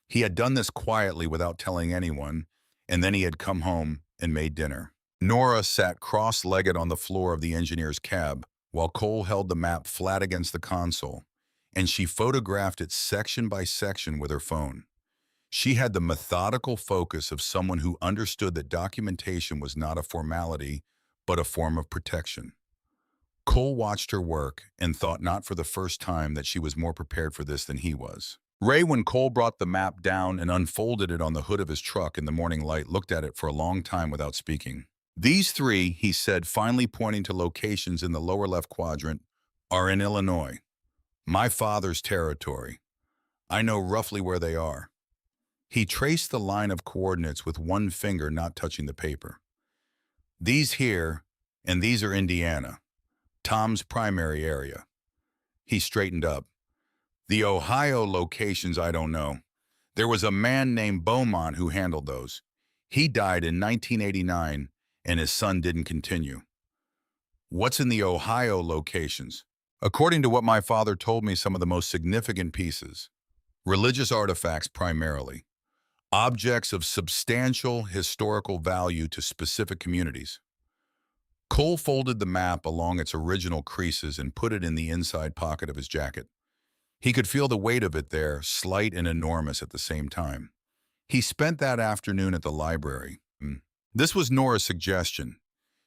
He had done this quietly without telling anyone, and then he had come home and made dinner. Nora sat cross-legged on the floor of the engineer's cab, while Cole held the map flat against the console, and she photographed it section by section with her phone. She had the methodical focus of someone who understood that documentation was not a formality, but a form of protection. Cole watched her work and thought not for the first time that she was more prepared for this than he was. Ray, when Cole brought the map down and unfolded it on the hood of his truck in the morning light, looked at it for a long time without speaking. These three, he said, finally pointing to locations in the lower left quadrant, are in Illinois, my father's territory. I know roughly where they are. He traced the line of coordinates with one finger not touching the paper. These here, and these are Indiana, Tom's primary area. He straightened up. The Ohio locations, I don't know. There was a man named Beaumont who handled those. He died in 1989, and his son didn't continue. What's in the Ohio locations? According to what my father told me, some of the most significant pieces. Religious artifacts primarily. Objects of substantial historical value to specific communities. Cole folded the map along its original creases and put it in the inside pocket of his jacket. He could feel the weight of it there, slight and enormous at the same time. He spent that afternoon at the library. This was Nora's suggestion.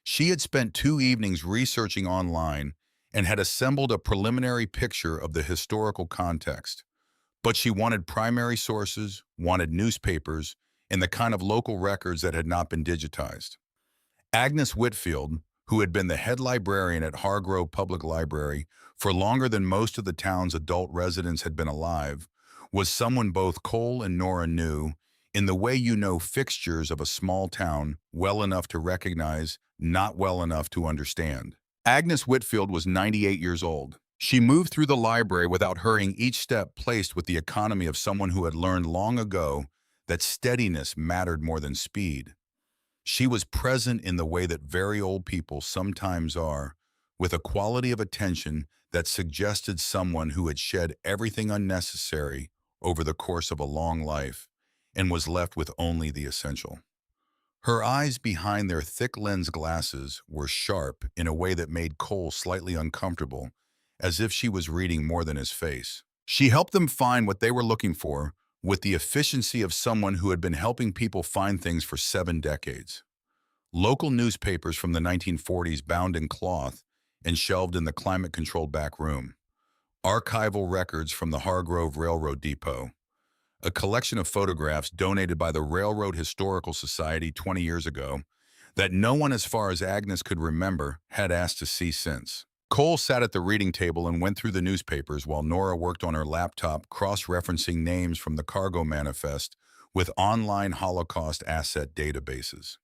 She had spent 2 evenings researching online and had assembled a preliminary picture of the historical context. But she wanted primary sources, wanted newspapers, and the kind of local records that had not been digitized. Agnes Whitfield, who had been the head librarian at Hargrove Public Library for longer than most of the town's adult residents had been alive, was someone both Cole and Nora knew in the way you know fixtures of a small town well enough to recognize, not well enough to understand. Agnes Whitfield was 98 years old. She moved through the library without hurrying, each step placed with the economy of someone who had learned long ago that steadiness mattered more than speed. She was present in the way that very old people sometimes are, with a quality of attention that suggested someone who had shed everything unnecessary over the course of a long life and was left with only the essential. Her eyes behind their thick lens glasses were sharp in a way that made Cole slightly uncomfortable, as if she was reading more than his face. She helped them find what they were looking for with the efficiency of someone who had been helping people find things for 7 decades. Local newspapers from the 1940s bound in cloth and shelved in the climate-controlled back room. Archival records from the Hargrove Railroad Depot. A collection of photographs donated by the Railroad Historical Society 20 years ago that no one as far as Agnes could remember had asked to see since. Cole sat at the reading table and went through the newspapers while Nora worked on her laptop cross-referencing names from the cargo manifest with online Holocaust asset databases.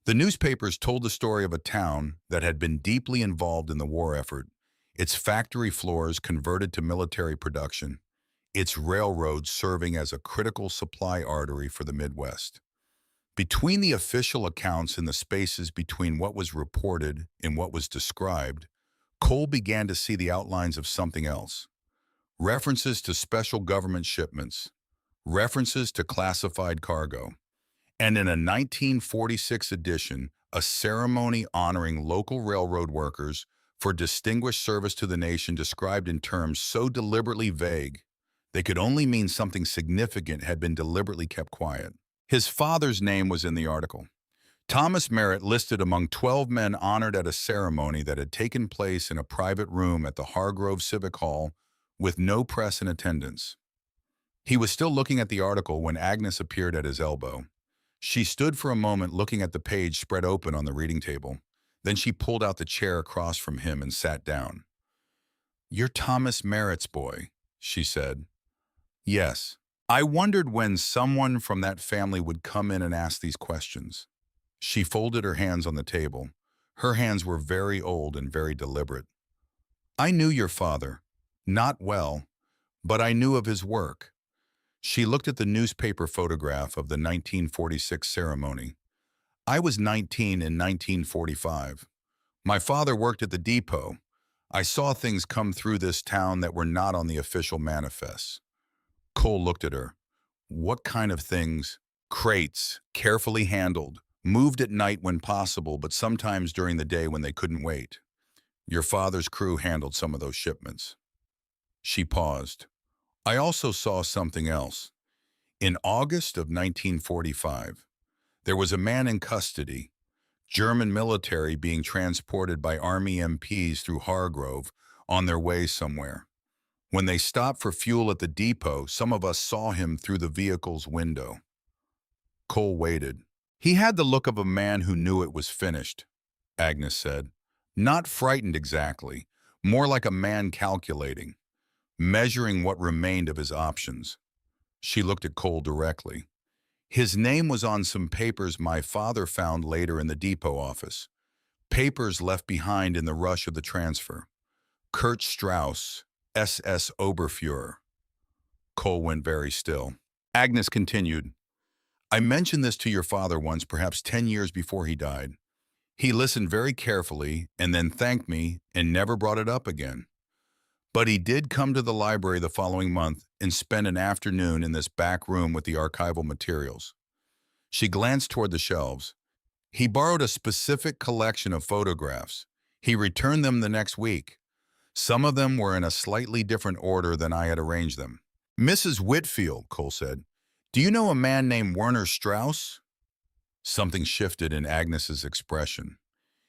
The newspapers told the story of a town that had been deeply involved in the war effort, its factory floors converted to military production, its railroads serving as a critical supply artery for the Midwest. Between the official accounts and the spaces between what was reported and what was described, Cole began to see the outlines of something else. References to special government shipments, references to classified cargo, and in a 1946 edition, a ceremony honoring local railroad workers for distinguished service to the nation described in terms so deliberately vague they could only mean something significant had been deliberately kept quiet. His father's name was in the article. Thomas Merritt listed among 12 men honored at a ceremony that had taken place in a private room at the Hargrove Civic Hall with no press in attendance. He was still looking at the article when Agnes appeared at his elbow. She stood for a moment looking at the page spread open on the reading table. Then she pulled out the chair across from him and sat down. "You're Thomas Merritt's boy," she said. "Yes." I wondered when someone from that family would come in and ask these questions. She folded her hands on the table. Her hands were very old and very deliberate. "I knew your father. Not well, but I knew of his work." She looked at the newspaper photograph of the 1946 ceremony. "I was 19 in 1945. My father worked at the depot. I saw things come through this town that were not on the official manifests." Cole looked at her. "What kind of things?" "Crates, carefully handled, moved at night when possible, but sometimes during the day when they couldn't wait. Your father's crew handled some of those shipments." She paused. "I also saw something else. In August of 1945, there was a man in custody, German military being transported by Army MPs through Hargrove on their way somewhere. When they stopped for fuel at the depot, some of us saw him through the vehicle's window." Cole waited. "He had the look of a man who knew it was finished," Agnes said. "Not frightened exactly, more like a man calculating, measuring what remained of his options." She looked at Cole directly. "His name was on some papers my father found later in the depot office. Papers left behind in the rush of the transfer. Kurt Strauss, SS Oberfuhrer." Cole went very still. Agnes continued, "I mentioned this to your father once, perhaps 10 years before he died. He listened very carefully and then thanked me and never brought it up again. But he did come to the library the following month and spend an afternoon in this back room with the archival materials." She glanced toward the shelves. "He borrowed a specific collection of photographs. He returned them the next week. Some of them were in a slightly different order than I had arranged them." "Mrs. Whitfield," Cole said, "do you know a man named Werner Strauss?" Something shifted in Agnes's expression.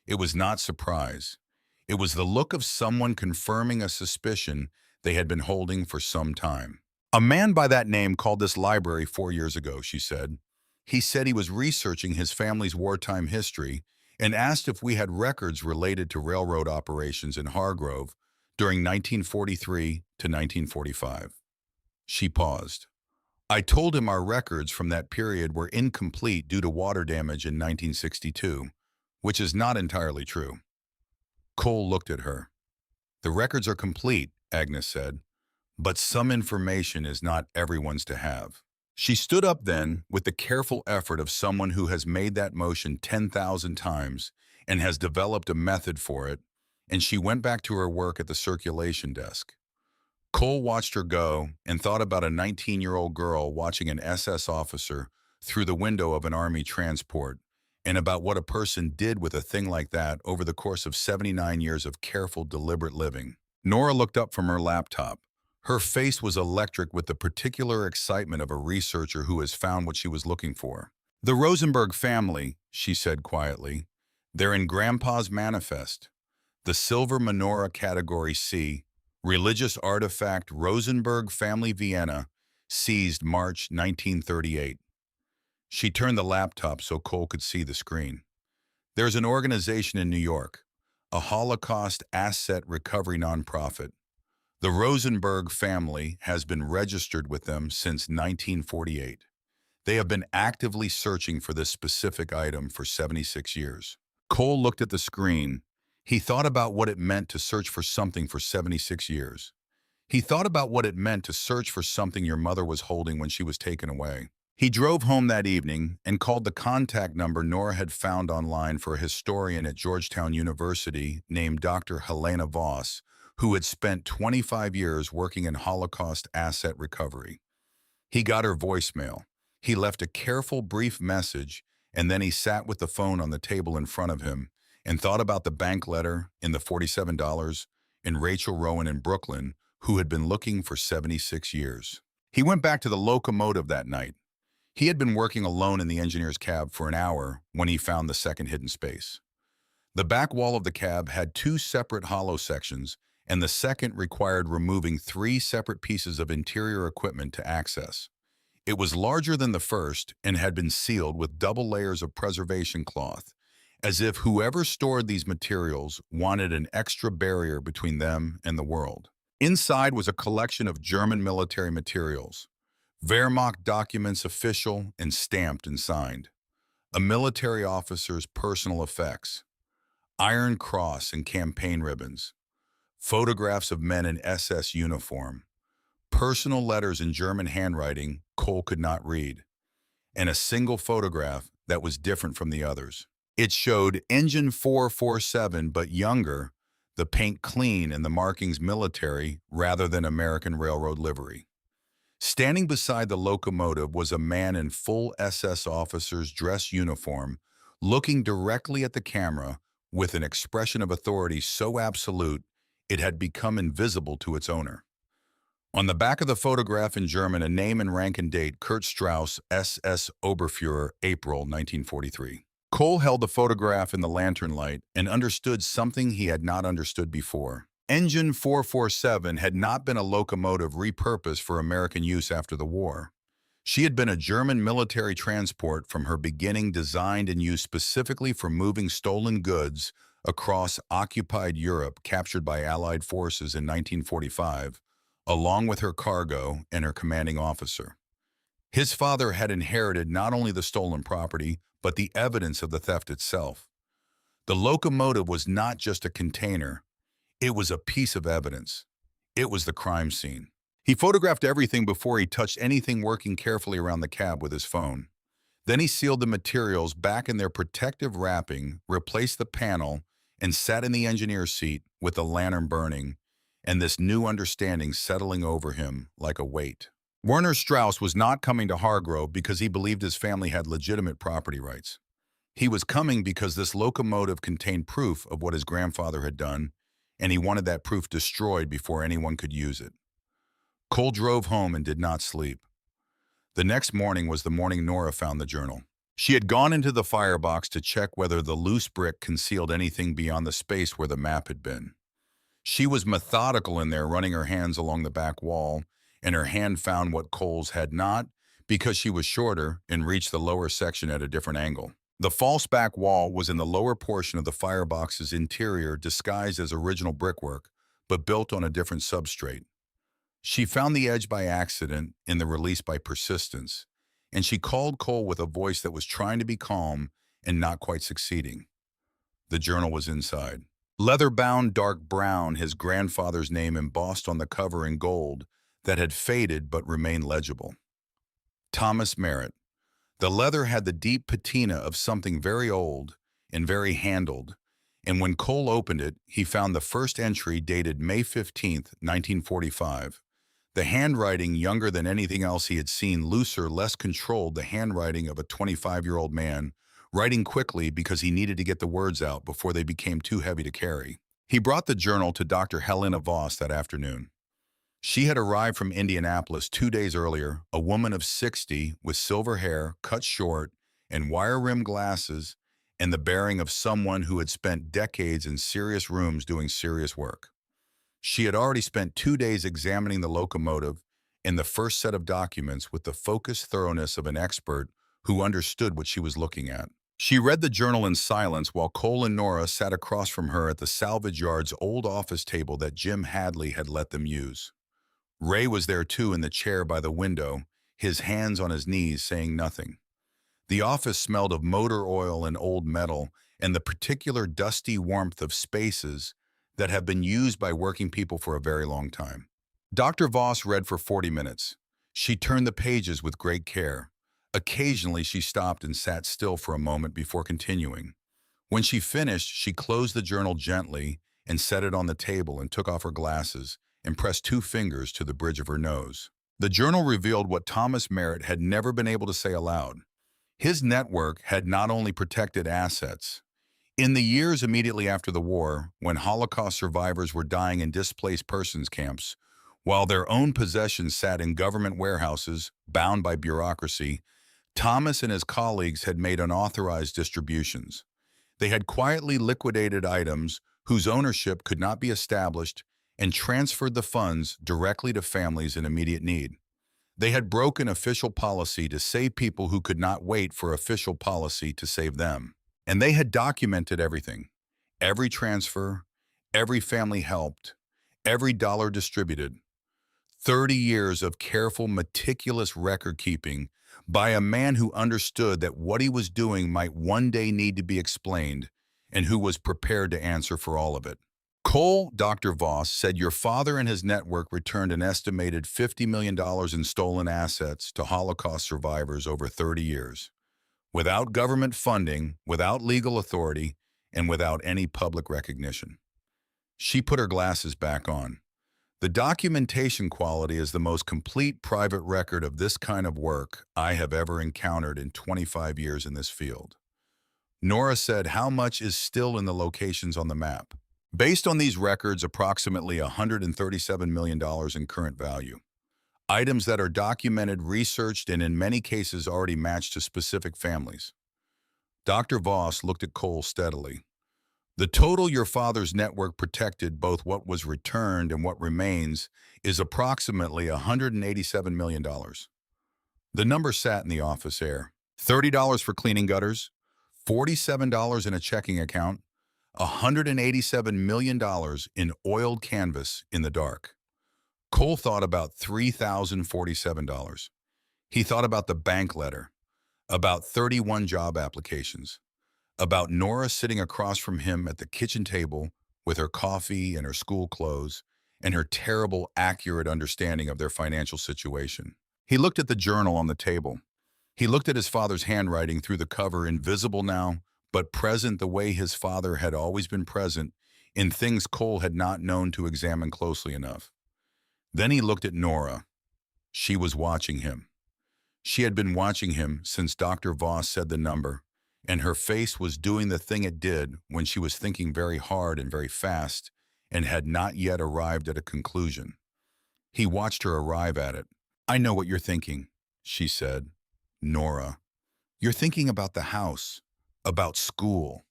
It was not surprise. It was the look of someone confirming a suspicion they had been holding for some time. "A man by that name called this library 4 years ago," she said. "He said he was researching his family's wartime history and asked if we had records related to railroad operations in Hargrove during 1943 to 1945. She paused. "I told him our records from that period were incomplete due to water damage in 1962, which is not entirely true." Cole looked at her. "The records are complete," Agnes said, "but some information is not everyone's to have." She stood up then with the careful effort of someone who has made that motion 10,000 times and has developed a method for it, and she went back to her work at the circulation desk. Cole watched her go and thought about a 19-year-old girl watching an SS officer through the window of an army transport, and about what a person did with a thing like that over the course of 79 years of careful, deliberate living. Nora looked up from her laptop. Her face was electric with the particular excitement of a researcher who has found what she was looking for. "The Rosenberg family," she said quietly. "They're in Grandpa's manifest. The silver menorah category C, religious artifact Rosenberg family Vienna, seized March 1938. She turned the laptop so Cole could see the screen. "There's an organization in New York, a Holocaust asset recovery nonprofit. The Rosenberg family has been registered with them since 1948. They have been actively searching for this specific item for 76 years. Cole looked at the screen. He thought about what it meant to search for something for 76 years. He thought about what it meant to search for something your mother was holding when she was taken away. He drove home that evening and called the contact number Nora had found online for a historian at Georgetown University named Dr. Helena Voss, who had spent 25 years working in Holocaust asset recovery. He got her voicemail. He left a careful, brief message, and then he sat with the phone on the table in front of him and thought about the bank letter in the $47 and Rachel Rowan in Brooklyn, who had been looking for 76 years. He went back to the Locomotive that night. He had been working alone in the engineer's cab for an hour when he found the second hidden space. The back wall of the cab had two separate hollow sections, and the second required removing three separate pieces of interior equipment to access. It was larger than the first and had been sealed with double layers of preservation cloth, as if whoever stored these materials wanted an extra barrier between them and the world. Inside was a collection of German military materials, Wehrmacht documents official and stamped and signed, a military officer's personal effects, Iron Cross and campaign ribbons, photographs of men in SS uniform, personal letters in German handwriting Cole could not read, and a single photograph that was different from the others. It showed Engine 447 but younger, the paint clean and the markings military rather than American Railroad livery. Standing beside the Locomotive was a man in full SS officer's dress uniform, looking directly at the camera with an expression of authority so absolute it had become invisible to its owner. On the back of the photograph in German, a name and rank and date, Kurt Strauss, SS Oberfuhrer, April 1943. Cole held the photograph in the lantern light and understood something he had not understood before. Engine 447 had not been a locomotive repurposed for American use after the war. She had been a German military transport from her beginning, designed and used specifically for moving stolen goods across occupied Europe captured by Allied forces in 1945, along with her cargo and her commanding officer. His father had inherited not only the stolen property, but the evidence of the theft itself. The Locomotive was not just a container, it was a piece of evidence. It was the crime scene. He photographed everything before he touched anything, working carefully around the cab with his phone. Then he sealed the materials back in their protective wrapping, replaced the panel, and sat in the engineer's seat with the lantern burning, and this new understanding settling over him like a weight. Werner Strauss was not coming to Hargrove because he believed his family had legitimate property rights. He was coming because this locomotive contained proof of what his grandfather had done, and he wanted that proof destroyed before anyone could use it. Cole drove home and did not sleep. The next morning was the morning Nora found the journal. She had gone into the firebox to check whether the loose brick concealed anything beyond the space where the map had been. She was methodical in there, running her hands along the back wall, and her hand found what Cole's had not, because she was shorter and reached the lower section at a different angle. The false back wall was in the lower portion of the firebox's interior, disguised as original brickwork, but built on a different substrate. She found the edge by accident in the release by persistence, and she called Cole with a voice that was trying to be calm and not quite succeeding. The journal was inside. Leather-bound dark brown, his grandfather's name embossed on the cover in gold that had faded but remained legible. Thomas Merritt. The leather had the deep patina of something very old and very handled, and when Cole opened it, he found the first entry dated May 15th, 1945. The handwriting, younger than anything else he had seen, looser, less controlled, the handwriting of a 25-year-old man, writing quickly because he needed to get the words out before they became too heavy to carry. He brought the journal to Dr. Helena Voss that afternoon. She had arrived from Indianapolis 2 days earlier, a woman of 60 with silver hair, cut short, and wire-rimmed glasses, and the bearing of someone who had spent decades in serious rooms doing serious work. She had already spent 2 days examining the locomotive and the first set of documents with the focused thoroughness of an expert who understood what she was looking at. She read the journal in silence while Cole and Nora sat across from her at the salvage yard's old office table that Jim Hadley had let them use. Ray was there too in the chair by the window, his hands on his knees, saying nothing. The office smelled of motor oil and old metal and the particular dusty warmth of spaces that have been used by working people for a very long time. Dr. Voss read for 40 minutes. She turned the pages with great care. Occasionally, she stopped and sat still for a moment before continuing. When she finished, she closed the journal gently and set it on the table and took off her glasses and pressed 2 fingers to the bridge of her nose. The journal revealed what Thomas Merritt had never been able to say aloud. His network had not only protected assets. In the years immediately after the war, when Holocaust survivors were dying in displaced persons camps, while their own possessions sat in government warehouses, bound by bureaucracy, Thomas and his colleagues had made unauthorized distributions. They had quietly liquidated items whose ownership could not be established and transferred the funds directly to families in immediate need. They had broken official policy to save people who could not wait for official policy to save them. And they had documented everything. Every transfer, every family helped, every dollar distributed. 30 years of careful, meticulous record-keeping by a man who understood that what he was doing might one day need to be explained and who was prepared to answer for all of it. Cole, Dr. Voss, said your father and his network returned an estimated $50 million in stolen assets to Holocaust survivors over 30 years. Without government funding, without legal authority, and without any public recognition. She put her glasses back on. The documentation quality is the most complete private record of this kind of work I have ever encountered in 25 years in this field. Nora said, how much is still in the locations on the map? Based on these records, approximately $137 million in current value. Items that are documented, researched, and in many cases already matched to specific families. Dr. Voss looked at Cole steadily. The total your father's network protected, both what was returned and what remains, is approximately $187 million. The number sat in the office air. $30 for cleaning gutters, $47 in a checking account, $187 million in oiled canvas in the dark. Cole thought about $3,047. He thought about the bank letter, about 31 job applications, about Nora sitting across from him at the kitchen table with her coffee and her school clothes and her terrible, accurate understanding of their financial situation. He looked at the journal on the table. He looked at his father's handwriting through the cover, invisible now, but present the way his father had always been present in things Cole had not known to examine closely enough. Then he looked at Nora. She was watching him. She had been watching him since Dr. Voss said the number, and her face was doing the thing it did when she was thinking very hard and very fast and had not yet arrived at a conclusion. He watched her arrive at it. I know what you're thinking, she said. Nora, you're thinking about the house, about school,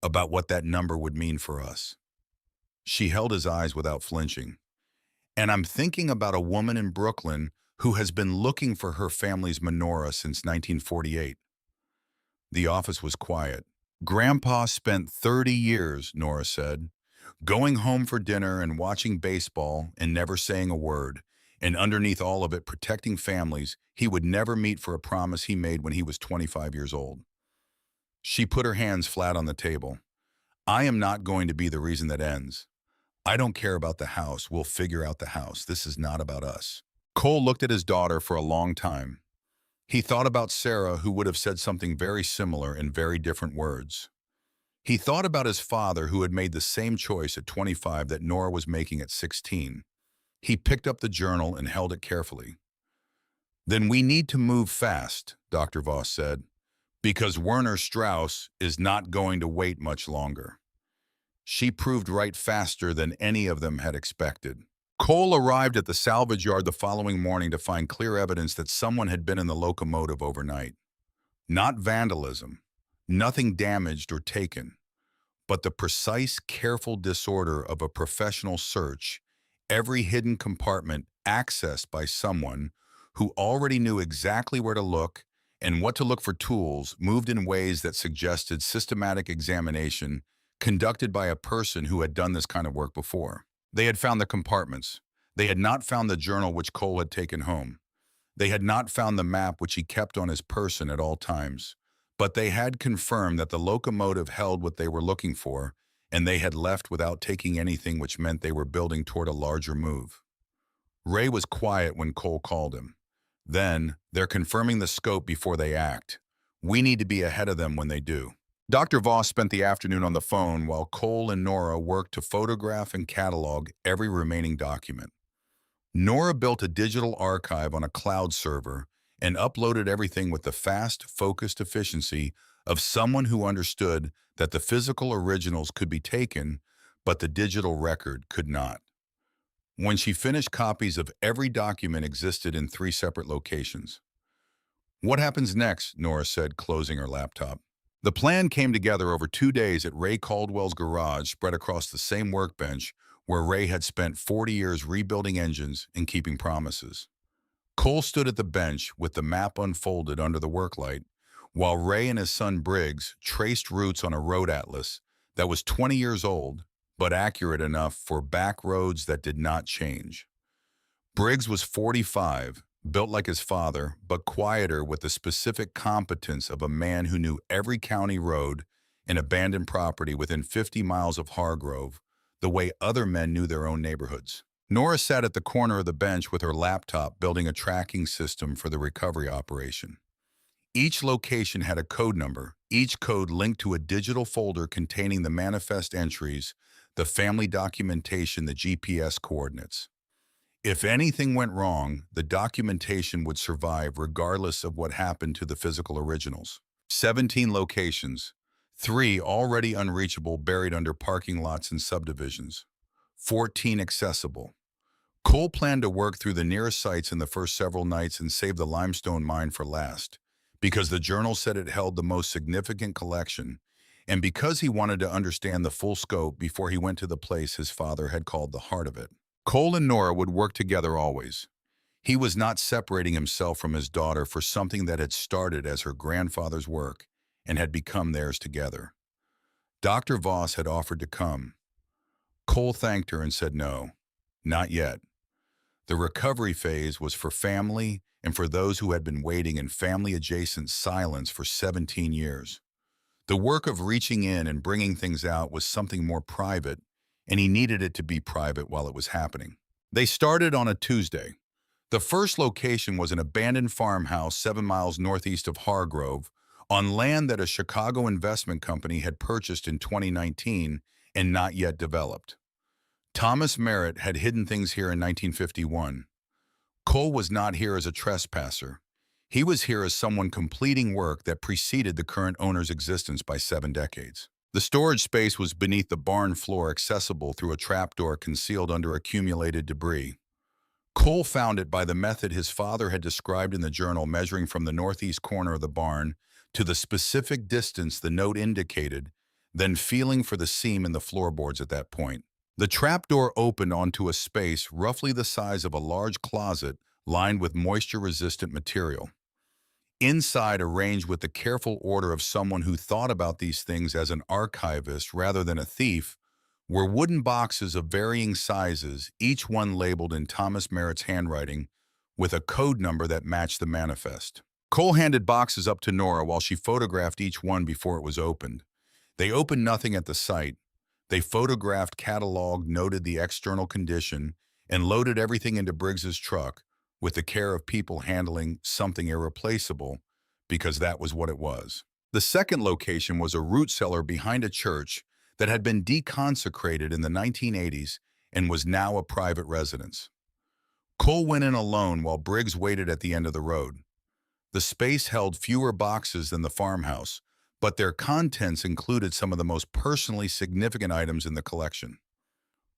about what that number would mean for us. She held his eyes without flinching. And I'm thinking about a woman in Brooklyn who has been looking for her family's menorah since 1948. The office was quiet. Grandpa spent 30 years, Nora said, going home for dinner and watching baseball and never saying a word, and underneath all of it protecting families he would never meet for a promise he made when he was 25 years old. She put her hands flat on the table. I am not going to be the reason that ends. I don't care about the house. We'll figure out the house. This is not about us. Cole looked at his daughter for a long time. He thought about Sarah, who would have said something very similar in very different words. He thought about his father, who had made the same choice at 25 that Nora was making at 16. He picked up the journal and held it carefully. Then we need to move fast, Dr. Voss said, because Werner Strauss is not going to wait much longer. She proved right faster than any of them had expected. Cole arrived at the salvage yard the following morning to find clear evidence that someone had been in the locomotive overnight. Not vandalism, nothing damaged or taken, but the precise, careful disorder of a professional search, every hidden compartment accessed by someone who already knew exactly where to look and what to look for tools, moved in ways that suggested systematic examination conducted by a person who had done this kind of work before. They had found the compartments. They had not found the journal which Cole had taken home. They had not found the map which he kept on his person at all times. But they had confirmed that the locomotive held what they were looking for, and they had left without taking anything, which meant they were building toward a larger move. Ray was quiet when Cole called him. Then, they're confirming the scope before they act. We need to be ahead of them when they do. Dr. Voss spent the afternoon on the phone while Cole and Nora worked to photograph and catalog every remaining document. Nora built a digital archive on a cloud server and uploaded everything with the fast, focused efficiency of someone who understood that the physical originals could be taken, but the digital record could not. When she finished, copies of every document existed in 3 separate locations. What happens next? Nora said, closing her laptop. The plan came together over 2 days at Ray Caldwell's garage, spread across the same workbench where Ray had spent 40 years rebuilding engines and keeping promises. Cole stood at the bench with the map unfolded under the work light, while Ray and his son Briggs traced routes on a road atlas that was 20 years old, but accurate enough for back roads that did not change. Briggs was 45, built like his father, but quieter, with the specific competence of a man who knew every county road and abandoned property within 50 miles of Hargrove, the way other men knew their own neighborhoods. Nora sat at the corner of the bench with her laptop, building a tracking system for the recovery operation. Each location had a code number, each code linked to a digital folder containing the manifest entries, the family documentation, the GPS coordinates. If anything went wrong, the documentation would survive regardless of what happened to the physical originals. 17 locations, 3 already unreachable, buried under parking lots and subdivisions. 14 accessible. Cole planned to work through the nearest sites in the first several nights and save the limestone mine for last, because the journal said it held the most significant collection, and because he wanted to understand the full scope before he went to the place his father had called the heart of it. Cole and Nora would work together always. He was not separating himself from his daughter for something that had started as her grandfather's work and had become theirs together. Dr. Voss had offered to come. Cole thanked her and said no, not yet. The recovery phase was for family and for those who had been waiting in family-adjacent silence for 17 years. The work of reaching in and bringing things out was something more private, and he needed it to be private while it was happening. They started on a Tuesday. The first location was an abandoned farmhouse 7 miles northeast of Hargrove, on land that a Chicago investment company had purchased in 2019 and not yet developed. Thomas Merritt had hidden things here in 1951. Cole was not here as a trespasser. He was here as someone completing work that preceded the current owner's existence by 7 decades. The storage space was beneath the barn floor, accessible through a trapdoor concealed under accumulated debris. Cole found it by the method his father had described in the journal, measuring from the northeast corner of the barn to the specific distance the note indicated, then feeling for the seam in the floorboards at that point. The trapdoor opened onto a space roughly the size of a large closet lined with moisture-resistant material. Inside, arranged with the careful order of someone who thought about these things as an archivist rather than a thief, were wooden boxes of varying sizes, each one labeled in Thomas Merritt's handwriting with a code number that matched the manifest. Cole handed boxes up to Nora while she photographed each one before it was opened. They opened nothing at the site. They photographed, cataloged, noted the external condition, and loaded everything into Briggs's truck with the care of people handling something irreplaceable, because that was what it was. The second location was a root cellar behind a church that had been deconsecrated in the 1980s and was now a private residence. Cole went in alone while Briggs waited at the end of the road. The space held fewer boxes than the farmhouse, but their contents included some of the most personally significant items in the collection.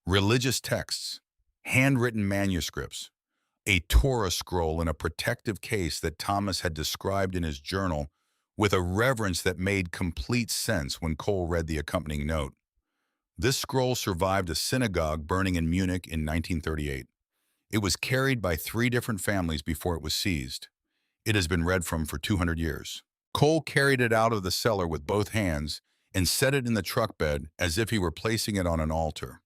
Religious texts, handwritten manuscripts, a Torah scroll in a protective case that Thomas had described in his journal with a reverence that made complete sense when Cole read the accompanying note. This scroll survived a synagogue burning in Munich in 1938. It was carried by 3 different families before it was seized. It has been read from for 200 years. Cole carried it out of the cellar with both hands and set it in the truck bed as if he were placing it on an altar.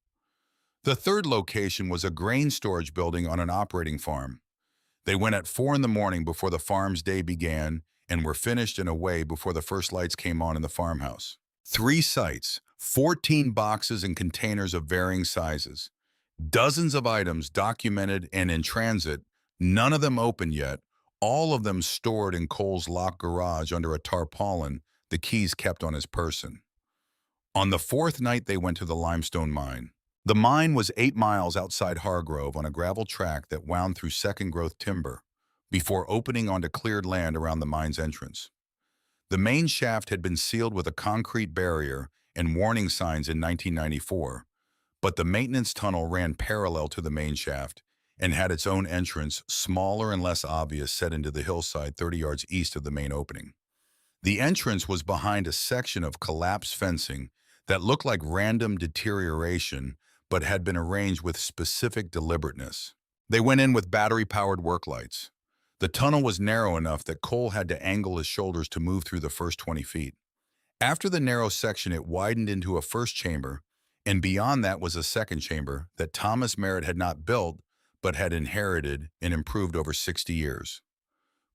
The third location was a grain storage building on an operating farm. They went at 4 in the morning before the farm's day began and were finished and away before the first lights came on in the farmhouse. 3 sites, 14 boxes and containers of varying sizes, dozens of items documented and in transit, none of them open yet, all of them stored in Cole's locked garage under a tarpaulin, the keys kept on his person. On the 4th night, they went to the limestone mine. The mine was 8 miles outside Hargrove on a gravel track that wound through second-growth timber before opening onto cleared land around the mine's entrance. The main shaft had been sealed with a concrete barrier and warning signs in 1994, but the maintenance tunnel ran parallel to the main shaft and had its own entrance, smaller and less obvious, set into the hillside 30 yards east of the main opening. The entrance was behind a section of collapsed fencing that looked like random deterioration but had been arranged with specific deliberateness. They went in with battery-powered work lights. The tunnel was narrow enough that Cole had to angle his shoulders to move through the first 20 feet. After the narrow section, it widened into a first chamber, and beyond that was a second chamber that Thomas Merritt had not built but had inherited and improved over 60 years.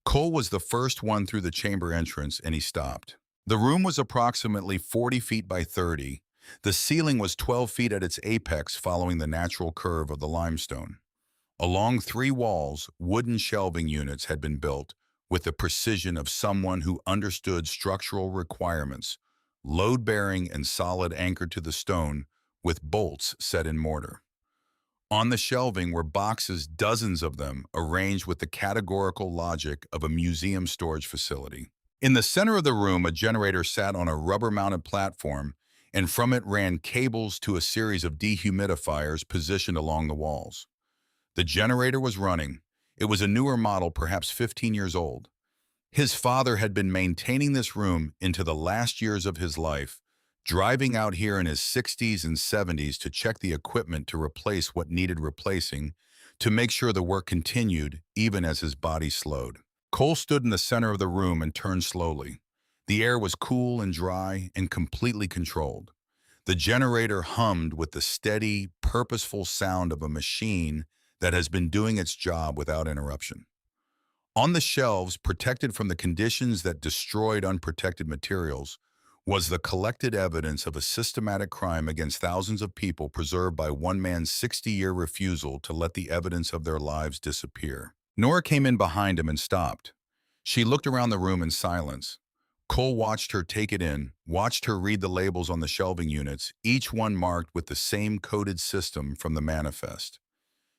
Cole was the first one through the chamber entrance, and he stopped. The room was approximately 40 feet by 30. The ceiling was 12 feet at its apex, following the natural curve of the limestone. Along 3 walls, wooden shelving units had been built with the precision of someone who understood structural requirements, load-bearing and solid, anchored to the stone with bolts set in mortar. On the shelving were boxes, dozens of them, arranged with the categorical logic of a museum storage facility. In the center of the room, a generator sat on a rubber-mounted platform, and from it ran cables to a series of dehumidifiers positioned along the walls. The generator was running. It was a newer model, perhaps 15 years old. His father had been maintaining this room into the last years of his life, driving out here in his 60s and 70s to check the equipment to replace what needed replacing, to make sure the work continued even as his body slowed. Cole stood in the center of the room and turned slowly. The air was cool and dry and completely controlled. The generator hummed with the steady, purposeful sound of a machine that has been doing its job without interruption. On the shelves, protected from the conditions that destroyed unprotected materials, was the collected evidence of a systematic crime against thousands of people, preserved by one man's 60-year refusal to let the evidence of their lives disappear. Nora came in behind him and stopped. She looked around the room in silence. Cole watched her take it in, watched her read the labels on the shelving units, each one marked with the same coded system from the manifest.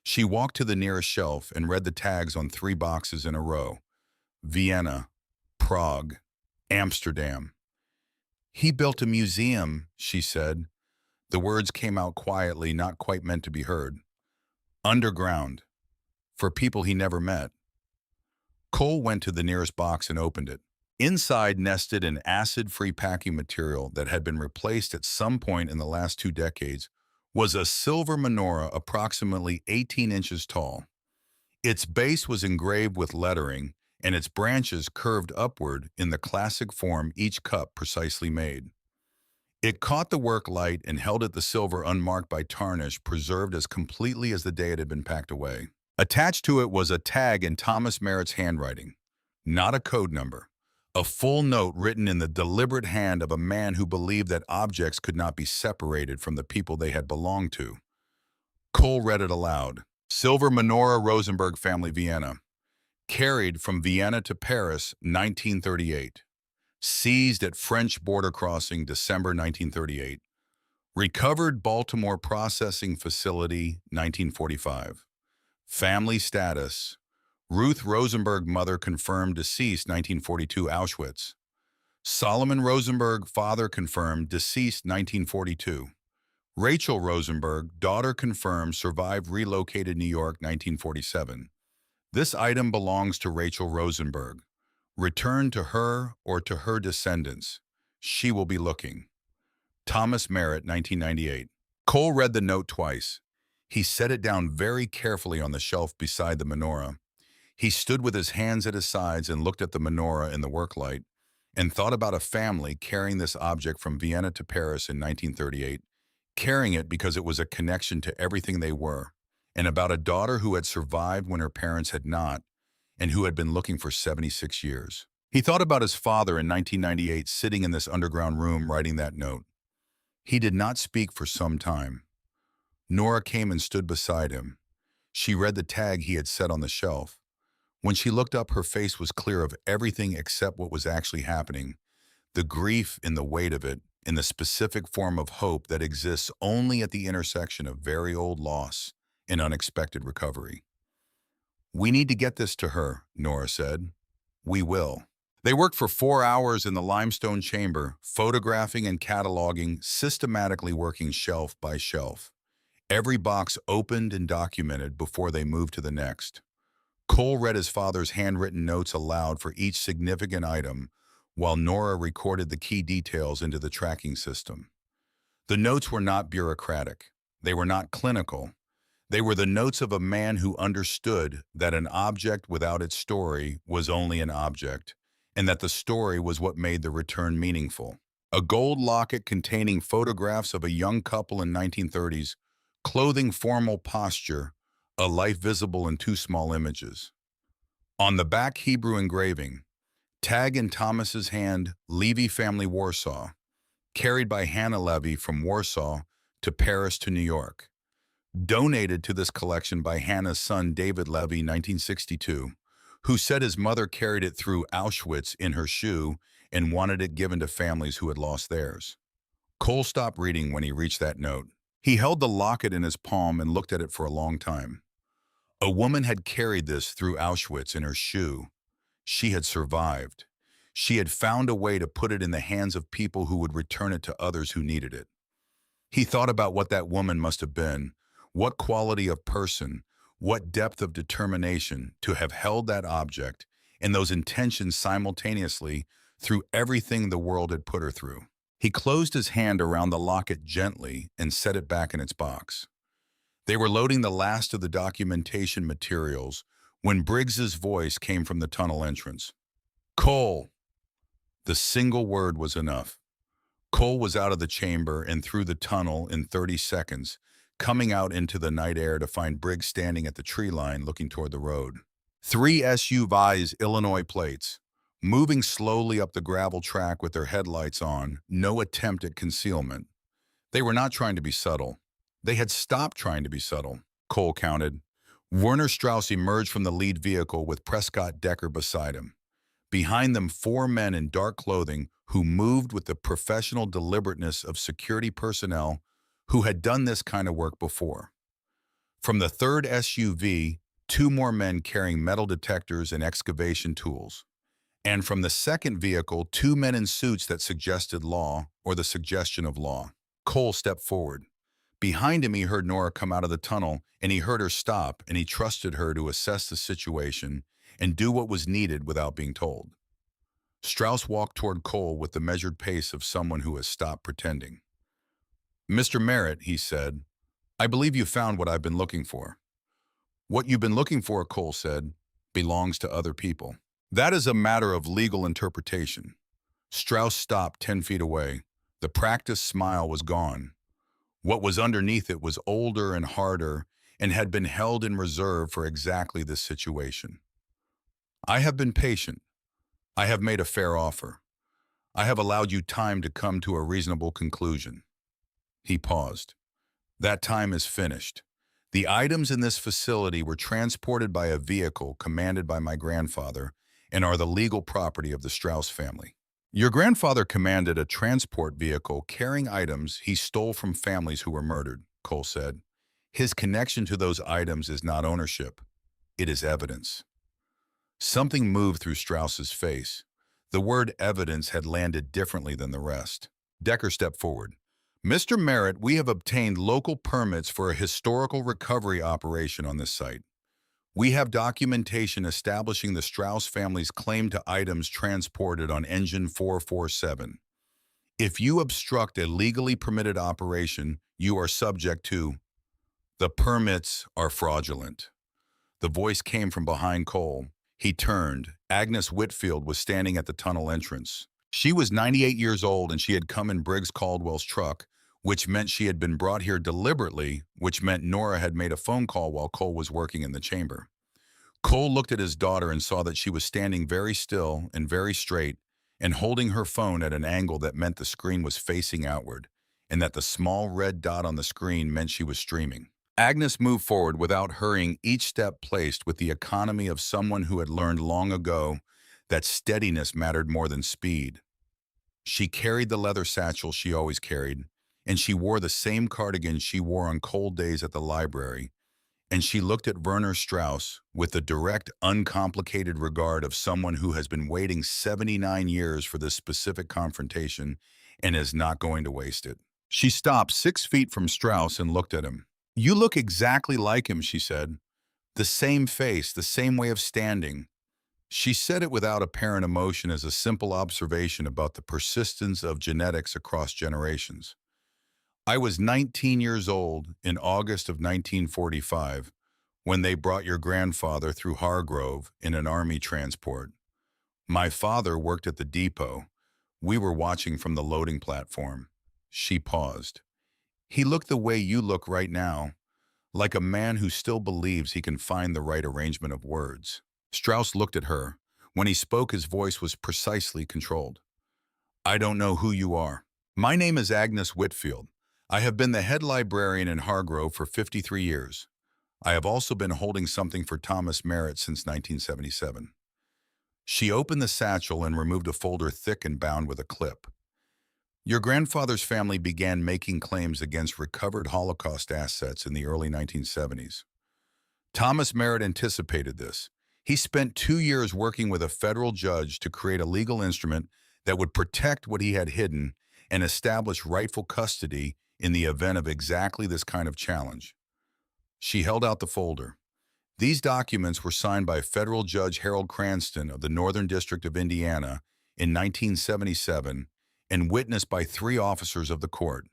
She walked to the nearest shelf and read the tags on 3 boxes in a row. Vienna, Prague, Amsterdam. "He built a museum," she said. The words came out quietly, not quite meant to be heard. "Underground, for people he never met." Cole went to the nearest box and opened it. Inside nested an acid-free packing material that had been replaced at some point in the last 2 decades, was a silver menorah approximately 18 inches tall. Its base was engraved with lettering, and its branches curved upward in the classic form each cup precisely made. It caught the work light and held at the silver, unmarked by tarnish, preserved as completely as the day it had been packed away. Attached to it was a tag in Thomas Merritt's handwriting. Not a code number. A full note written in the deliberate hand of a man who believed that objects could not be separated from the people they had belonged to. Cole read it aloud. Silver menorah, Rosenberg family, Vienna. Carried from Vienna to Paris, 1938. Seized at French border crossing, December 1938. Recovered Baltimore processing facility, 1945. Family status. Ruth Rosenberg, mother confirmed deceased, 1942, Auschwitz. Solomon Rosenberg, father confirmed deceased, 1942. Rachel Rosenberg, daughter confirmed, survived, relocated, New York, 1947. This item belongs to Rachel Rosenberg. Returned to her or to her descendants. She will be looking. Thomas Merritt, 1998. Cole read the note twice. He set it down very carefully on the shelf beside the menorah. He stood with his hands at his sides and looked at the menorah in the work light and thought about a family carrying this object from Vienna to Paris in 1938, carrying it because it was a connection to everything they were, and about a daughter who had survived when her parents had not, and who had been looking for 76 years. He thought about his father in 1998 sitting in this underground room writing that note. He did not speak for some time. Nora came and stood beside him. She read the tag he had set on the shelf. When she looked up, her face was clear of everything except what was actually happening, the grief in the weight of it, in the specific form of hope that exists only at the intersection of very old loss and unexpected recovery. "We need to get this to her," Nora said. "We will." They worked for 4 hours in the limestone chamber, photographing and cataloging, systematically working shelf by shelf. Every box opened and documented before they moved to the next. Cole read his father's handwritten notes aloud for each significant item, while Nora recorded the key details into the tracking system. The notes were not bureaucratic. They were not clinical. They were the notes of a man who understood that an object without its story was only an object, and that the story was what made the return meaningful. A gold locket containing photographs of a young couple in 1930s, clothing formal posture, a life visible in two small images. On the back, Hebrew engraving, tag in Thomas's hand, Levy family, Warsaw, carried by Hannah Levy from Warsaw to Paris to New York. Donated to this collection by Hannah's son, David Levy, 1962, who said his mother carried it through Auschwitz in her shoe and wanted it given to families who had lost theirs. Cole stopped reading when he reached that note. He held the locket in his palm and looked at it for a long time. A woman had carried this through Auschwitz in her shoe. She had survived. She had found a way to put it in the hands of people who would return it to others who needed it. He thought about what that woman must have been, what quality of person, what depth of determination to have held that object and those intentions simultaneously through everything the world had put her through. He closed his hand around the locket gently and set it back in its box. They were loading the last of the documentation materials when Briggs's voice came from the tunnel entrance. "Cole!" The single word was enough. Cole was out of the chamber and through the tunnel in 30 seconds, coming out into the night air to find Briggs standing at the tree line looking toward the road. 3 SUVs, Illinois plates, moving slowly up the gravel track with their headlights on, no attempt at concealment. They were not trying to be subtle. They had stopped trying to be subtle, Cole counted. Werner Strauss emerged from the lead vehicle with Prescott Decker beside him. Behind them, 4 men in dark clothing who moved with the professional deliberateness of security personnel who had done this kind of work before. From the third SUV, 2 more men carrying metal detectors and excavation tools. And from the second vehicle, 2 men in suits that suggested law or the suggestion of law. Cole stepped forward. Behind him, he heard Nora come out of the tunnel, and he heard her stop, and he trusted her to assess the situation and do what was needed without being told. Strauss walked toward Cole with the measured pace of someone who has stopped pretending. "Mr. Merritt," he said, "I believe you found what I've been looking for." "What you've been looking for," Cole said, "belongs to other people. That is a matter of legal interpretation." Strauss stopped 10 feet away. The practiced smile was gone. What was underneath it was older and harder and had been held in reserve for exactly this situation. "I have been patient. I have made a fair offer. I have allowed you time to come to a reasonable conclusion. He paused. That time is finished. The items in this facility were transported by a vehicle commanded by my grandfather and are the legal property of the Strauss family. Your grandfather commanded a transport vehicle carrying items he stole from families who were murdered, Cole said. His connection to those items is not ownership. It is evidence. Something moved through Strauss's face. The word evidence had landed differently than the rest. Decker stepped forward. Mr. Merritt, we have obtained local permits for a historical recovery operation on this site. We have documentation establishing the Strauss family's claim to items transported on Engine 447. If you obstruct a legally permitted operation, you are subject to. The permits are fraudulent. The voice came from behind Cole. He turned. Agnes Whitfield was standing at the tunnel entrance. She was 98 years old and she had come in Briggs Caldwell's truck, which meant she had been brought here deliberately, which meant Nora had made a phone call while Cole was working in the chamber. Cole looked at his daughter and saw that she was standing very still and very straight and holding her phone at an angle that meant the screen was facing outward and that the small red dot on the screen meant she was streaming. Agnes moved forward without hurrying, each step placed with the economy of someone who had learned long ago that steadiness mattered more than speed. She carried the leather satchel she always carried, and she wore the same cardigan she wore on cold days at the library, and she looked at Werner Strauss with the direct, uncomplicated regard of someone who has been waiting 79 years for this specific confrontation and is not going to waste it. She stopped 6 feet from Strauss and looked at him. You look exactly like him, she said. The same face, the same way of standing. She said it without apparent emotion as a simple observation about the persistence of genetics across generations. I was 19 years old in August of 1945 when they brought your grandfather through Hargrove in an army transport. My father worked at the depot. We were watching from the loading platform. She paused. He looked the way you look right now, like a man who still believes he can find the right arrangement of words. Strauss looked at her. When he spoke, his voice was precisely controlled. I don't know who you are. My name is Agnes Whitfield. I have been the head librarian in Hargrove for 53 years. I have also been holding something for Thomas Merritt since 1977. She opened the satchel and removed a folder thick and bound with a clip. Your grandfather's family began making claims against recovered Holocaust assets in the early 1970s. Thomas Merritt anticipated this. He spent 2 years working with a federal judge to create a legal instrument that would protect what he had hidden and establish rightful custody in the event of exactly this kind of challenge. She held out the folder. These documents were signed by federal Judge Harold Cranston of the Northern District of Indiana in 1977 and witnessed by 3 officers of the court.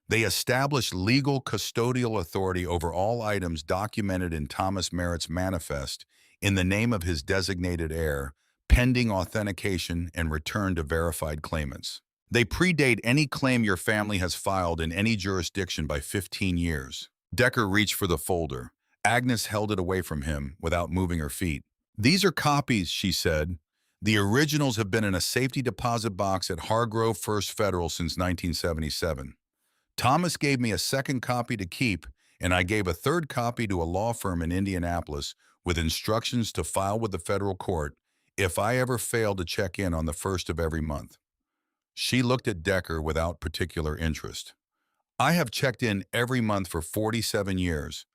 They established legal custodial authority over all items documented in Thomas Merritt's manifest in the name of his designated heir, pending authentication and return to verified claimants. They predate any claim your family has filed in any jurisdiction by 15 years. Decker reached for the folder. Agnes held it away from him without moving her feet. These are copies, she said. The originals have been in a safety deposit box at Hargrove First Federal since 1977. Thomas gave me a second copy to keep, and I gave a third copy to a law firm in Indianapolis with instructions to file with the federal court if I ever failed to check in on the first of every month. She looked at Decker without particular interest. I have checked in every month for 47 years.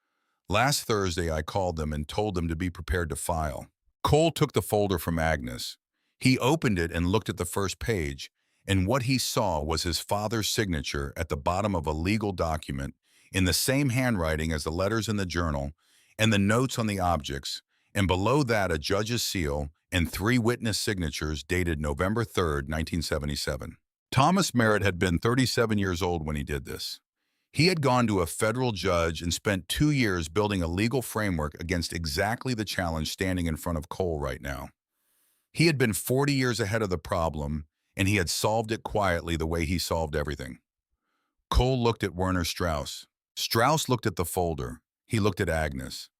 Last Thursday, I called them and told them to be prepared to file. Cole took the folder from Agnes. He opened it and looked at the first page, and what he saw was his father's signature at the bottom of a legal document in the same handwriting as the letters in the journal and the notes on the objects, and below that a judge's seal and 3 witness signatures dated November 3rd, 1977. Thomas Merritt had been 37 years old when he did this. He had gone to a federal judge and spent 2 years building a legal framework against exactly the challenge standing in front of Cole right now. He had been 40 years ahead of the problem, and he had solved it quietly the way he solved everything. Cole looked at Werner Strauss. Strauss looked at the folder. He looked at Agnes.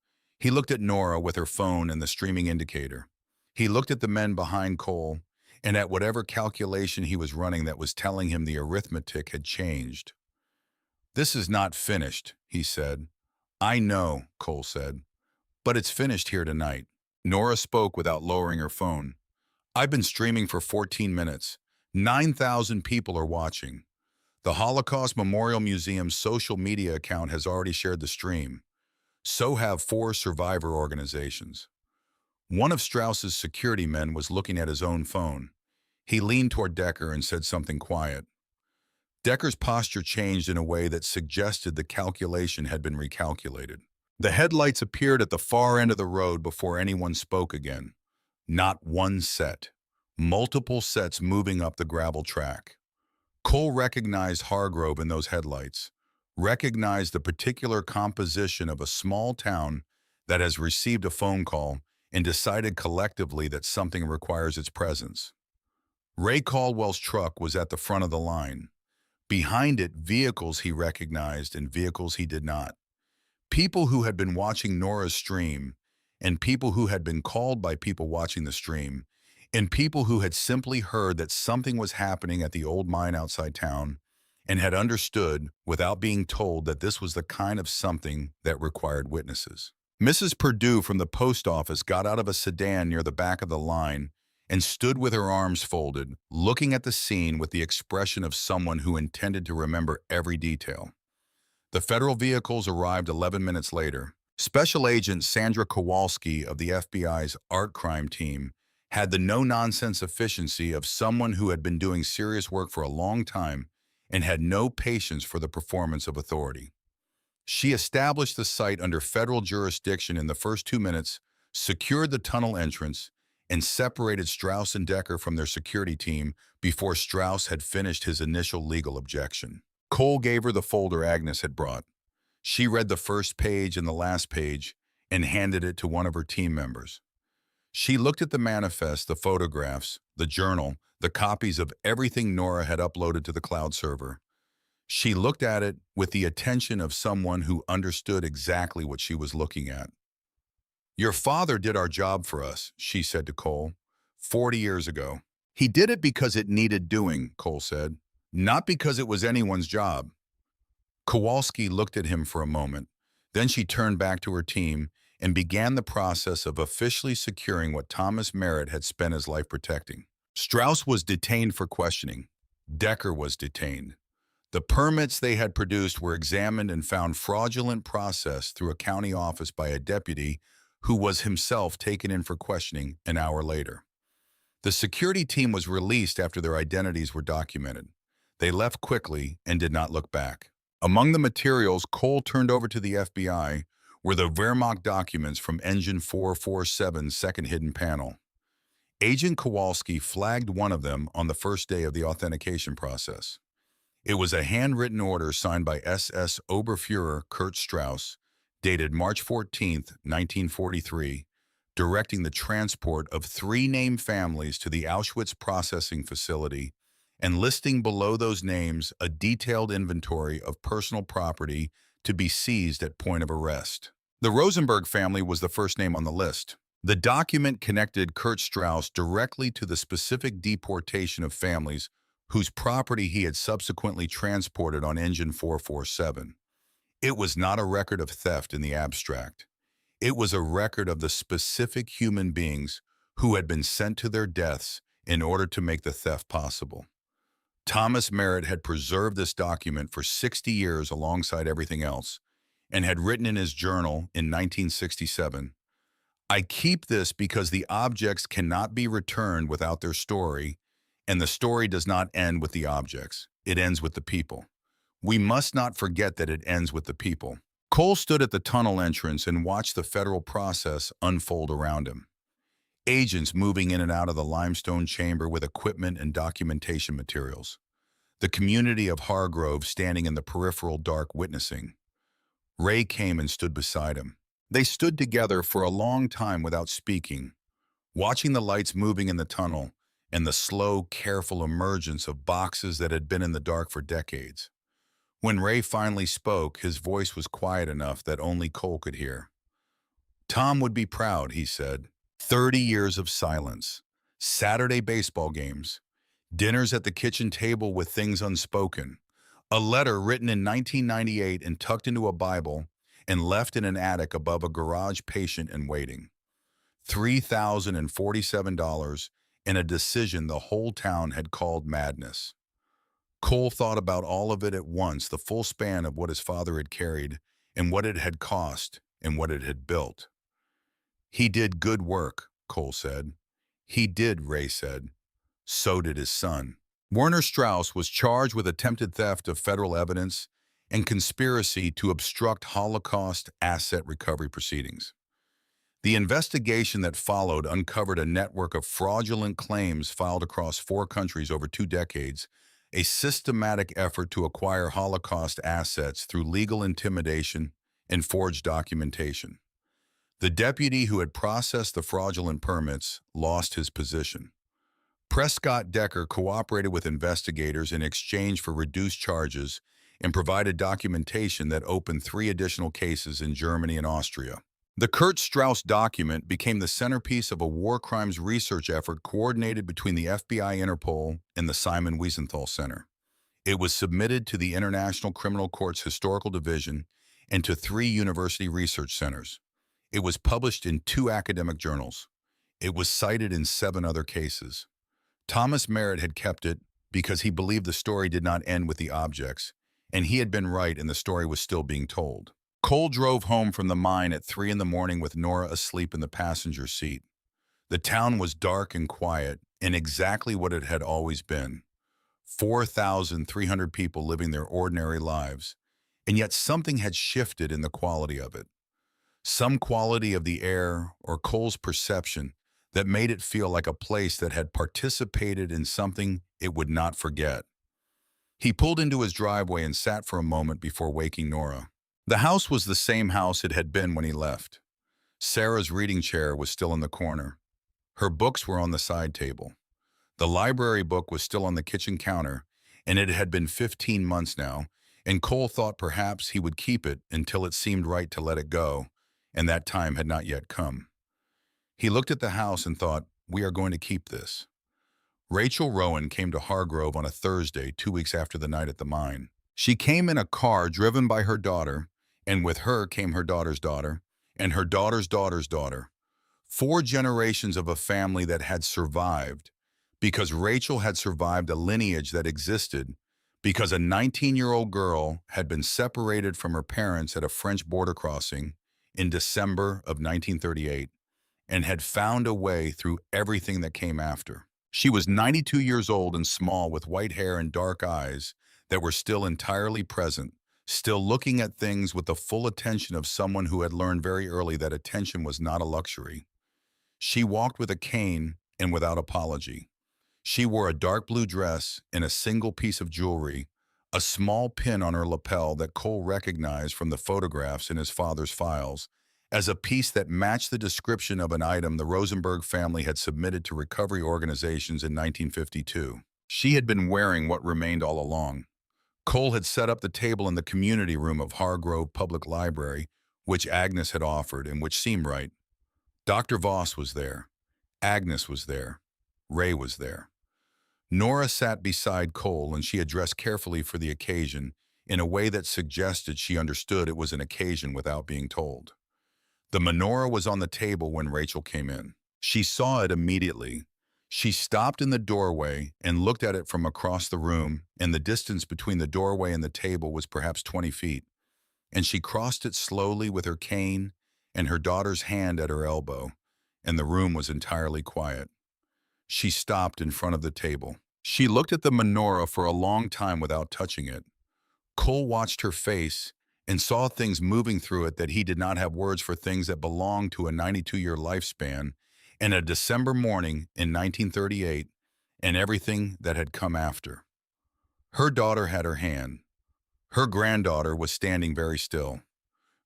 He looked at Nora with her phone and the streaming indicator. He looked at the men behind Cole, and at whatever calculation he was running that was telling him the arithmetic had changed. "This is not finished," he said. "I know," Cole said, "but it's finished here tonight." Nora spoke without lowering her phone. "I've been streaming for 14 minutes. 9,000 people are watching. The Holocaust Memorial Museum's social media account has already shared the stream. So have 4 survivor organizations." One of Strauss's security men was looking at his own phone. He leaned toward Decker and said something quiet. Decker's posture changed in a way that suggested the calculation had been recalculated. The headlights appeared at the far end of the road before anyone spoke again. Not one set. Multiple sets moving up the gravel track. Cole recognized Hargrove in those headlights, recognized the particular composition of a small town that has received a phone call and decided collectively that something requires its presence. Ray Caldwell's truck was at the front of the line. Behind it, vehicles he recognized and vehicles he did not. People who had been watching Nora's stream, and people who had been called by people watching the stream, and people who had simply heard that something was happening at the old mine outside town and had understood, without being told, that this was the kind of something that required witnesses. Mrs. Perdue from the post office got out of a sedan near the back of the line and stood with her arms folded, looking at the scene with the expression of someone who intended to remember every detail. The federal vehicles arrived 11 minutes later. Special Agent Sandra Kowalski of the FBI's art crime team had the no-nonsense efficiency of someone who had been doing serious work for a long time and had no patience for the performance of authority. She established the site under federal jurisdiction in the first 2 minutes, secured the tunnel entrance, and separated Strauss and Decker from their security team before Strauss had finished his initial legal objection. Cole gave her the folder Agnes had brought. She read the first page and the last page and handed it to one of her team members. She looked at the manifest, the photographs, the journal, the copies of everything Nora had uploaded to the cloud server. She looked at it with the attention of someone who understood exactly what she was looking at. "Your father did our job for us," she said to Cole, 40 years ago. "He did it because it needed doing," Cole said, "not because it was anyone's job." Kowalski looked at him for a moment. Then she turned back to her team and began the process of officially securing what Thomas Merritt had spent his life protecting. Strauss was detained for questioning. Decker was detained. The permits they had produced were examined and found fraudulent process through a county office by a deputy who was himself taken in for questioning an hour later. The security team was released after their identities were documented. They left quickly and did not look back. Among the materials Cole turned over to the FBI were the Wehrmacht documents from Engine 447's second hidden panel. Agent Kowalski flagged one of them on the first day of the authentication process. It was a handwritten order signed by SS Oberfuhrer Kurt Strauss, dated March 14, 1943, directing the transport of 3 named families to the Auschwitz processing facility and listing below those names a detailed inventory of personal property to be seized at point of arrest. The Rosenberg family was the first name on the list. The document connected Kurt Strauss directly to the specific deportation of families whose property he had subsequently transported on Engine 447. It was not a record of theft in the abstract. It was a record of the specific human beings who had been sent to their deaths in order to make the theft possible. Thomas Merritt had preserved this document for 60 years alongside everything else, and had written in his journal in 1967, "I keep this because the objects cannot be returned without their story, and the story does not end with the objects. It ends with the people. We must not forget that it ends with the people." Cole stood at the tunnel entrance and watched the federal process unfold around him. Agents moving in and out of the limestone chamber with equipment and documentation materials. The community of Hargrove standing in the peripheral dark witnessing. Ray came and stood beside him. They stood together for a long time without speaking, watching the lights moving in the tunnel and the slow, careful emergence of boxes that had been in the dark for decades. When Ray finally spoke, his voice was quiet enough that only Cole could hear. "Tom would be proud," he said. 30 years of silence. Saturday baseball games, dinners at the kitchen table with things unspoken, a letter written in 1998 and tucked into a Bible and left in an attic above a garage patient and waiting. $3,047 and a decision the whole town had called madness. Cole thought about all of it at once, the full span of what his father had carried and what it had cost and what it had built. He did good work, Cole said. He did, Ray said. So did his son. Werner Strauss was charged with attempted theft of federal evidence and conspiracy to obstruct Holocaust asset recovery proceedings. The investigation that followed uncovered a network of fraudulent claims filed across 4 countries over 2 decades, a systematic effort to acquire Holocaust assets through legal intimidation and forged documentation. The deputy who had processed the fraudulent permits lost his position. Prescott Decker cooperated with investigators in exchange for reduced charges and provided documentation that opened 3 additional cases in Germany and Austria. The Kurt Strauss document became the centerpiece of a war crimes research effort coordinated between the FBI, Interpol, and the Simon Wiesenthal Center. It was submitted to the International Criminal Court's Historical Division and to 3 university research centers. It was published in 2 academic journals. It was cited in 7 other cases. Thomas Merritt had kept it because he believed the story did not end with the objects, and he had been right and the story was still being told. Cole drove home from the mine at 3 in the morning with Nora asleep in the passenger seat. The town was dark and quiet, and exactly what it had always been. 4,300 people living their ordinary lives, and yet something had shifted in the quality of it. Some quality of the air or Cole's perception that made it feel like a place that had participated in something it would not forget. He pulled into his driveway and sat for a moment before waking Nora. The house was the same house it had been when he left. Sarah's reading chair was still in the corner. Her books were on the side table. The library book was still on the kitchen counter, and it had been 15 months now, and Cole thought perhaps he would keep it until it seemed right to let it go, and that time had not yet come. He looked at the house and thought, we are going to keep this. Rachel Rowan came to Hargrove on a Thursday 2 weeks after the night at the mine. She came in a car driven by her daughter, and with her came her daughter's daughter, and her daughter's daughter's daughter. 4 generations of a family that had survived, because Rachel had survived a lineage that existed, because a 19-year-old girl had been separated from her parents at a French border crossing in December of 1938, and had found a way through everything that came after. She was 92 years old and small, with white hair and dark eyes that were still entirely present, still looking at things with the full attention of someone who had learned very early that attention was not a luxury. She walked with a cane and without apology. She wore a dark blue dress and a single piece of jewelry, a small pin on her lapel that Cole recognized from the photographs in his father's files as a piece that matched the description of an item the Rosenberg family had submitted to recovery organizations in 1952. She had been wearing what remained all along. Cole had set up the table in the community room of Hargrove Public Library, which Agnes had offered and which seemed right. Dr. Voss was there. Agnes was there. Ray was there. Nora sat beside Cole, and she had dressed carefully for the occasion in a way that suggested she understood it was an occasion without being told. The menorah was on the table when Rachel came in. She saw it immediately. She stopped in the doorway and looked at it from across the room, and the distance between the doorway and the table was perhaps 20 feet. And she crossed it slowly with her cane and her daughter's hand at her elbow, and the room was entirely quiet. She stopped in front of the table. She looked at the menorah for a long time without touching it. Cole watched her face and saw things moving through it that he did not have words for, things that belonged to a 92-year lifespan and a December morning in 1938 and everything that had come after. Her daughter had her hand. Her granddaughter was standing very still.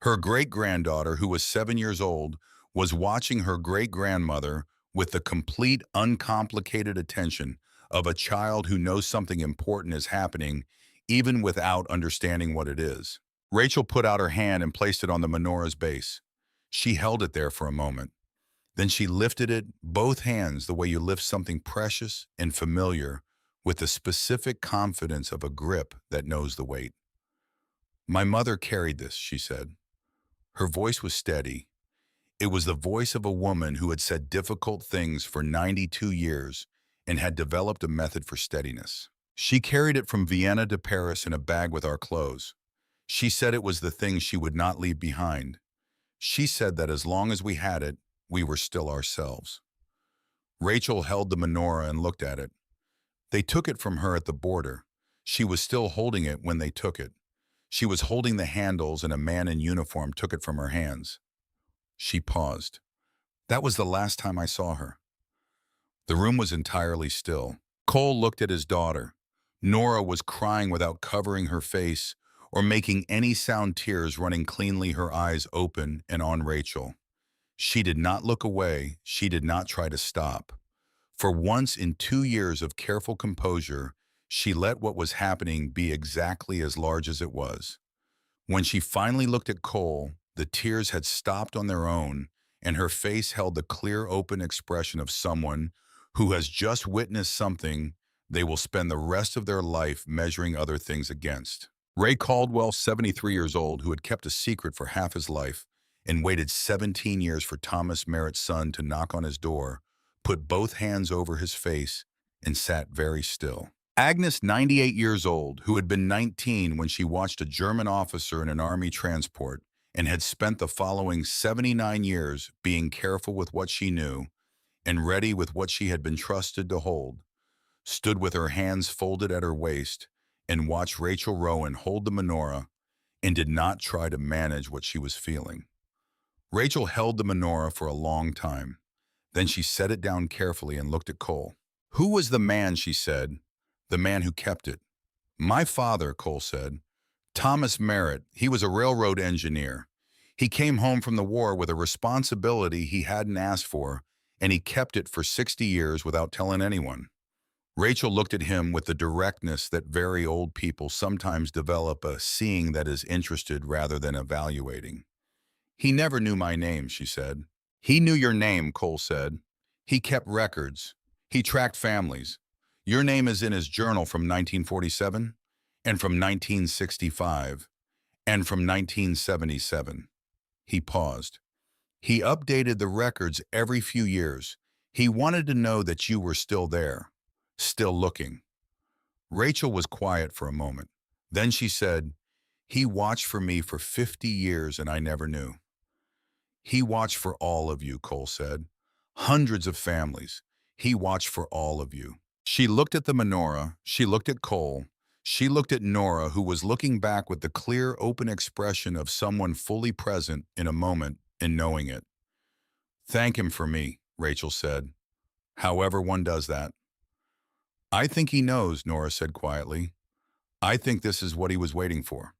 Her great-granddaughter, who was 7 years old, was watching her great-grandmother with the complete, uncomplicated attention of a child who knows something important is happening, even without understanding what it is. Rachel put out her hand and placed it on the menorah's base. She held it there for a moment. Then she lifted it, both hands, the way you lift something precious and familiar, with the specific confidence of a grip that knows the weight. My mother carried this, she said. Her voice was steady. It was the voice of a woman who had said difficult things for 92 years and had developed a method for steadiness. She carried it from Vienna to Paris in a bag with our clothes. She said it was the thing she would not leave behind. She said that as long as we had it, we were still ourselves. Rachel held the menorah and looked at it. They took it from her at the border. She was still holding it when they took it. She was holding the handles and a man in uniform took it from her hands. She paused. That was the last time I saw her. The room was entirely still. Cole looked at his daughter. Nora was crying without covering her face or making any sound, tears running cleanly, her eyes open and on Rachel. She did not look away. She did not try to stop. For once in 2 years of careful composure, she let what was happening be exactly as large as it was. When she finally looked at Cole, the tears had stopped on their own, and her face held the clear, open expression of someone who has just witnessed something they will spend the rest of their life measuring other things against. Ray Caldwell, 73 years old, who had kept a secret for half his life and waited 17 years for Thomas Merritt's son to knock on his door, put both hands over his face and sat very still. Agnes, 98 years old, who had been 19 when she watched a German officer in an army transport and had spent the following 79 years being careful with what she knew and ready with what she had been trusted to hold, stood with her hands folded at her waist and watched Rachel Rowan hold the menorah and did not try to manage what she was feeling. Rachel held the menorah for a long time. Then she set it down carefully and looked at Cole. Who was the man, she said, the man who kept it? My father, Cole said. Thomas Merritt. He was a railroad engineer. He came home from the war with a responsibility he hadn't asked for, and he kept it for 60 years without telling anyone. Rachel looked at him with the directness that very old people sometimes develop, a seeing that is interested rather than evaluating. He never knew my name, she said. He knew your name, Cole said. He kept records. He tracked families. Your name is in his journal from 1947, and from 1965, and from 1977. He paused. He updated the records every few years. He wanted to know that you were still there, still looking. Rachel was quiet for a moment. Then she said, he watched for me for 50 years and I never knew. He watched for all of you, Cole said. Hundreds of families. He watched for all of you. She looked at the menorah. She looked at Cole. She looked at Nora, who was looking back with the clear, open expression of someone fully present in a moment and knowing it. Thank him for me, Rachel said. However one does that. I think he knows, Nora said quietly. I think this is what he was waiting for.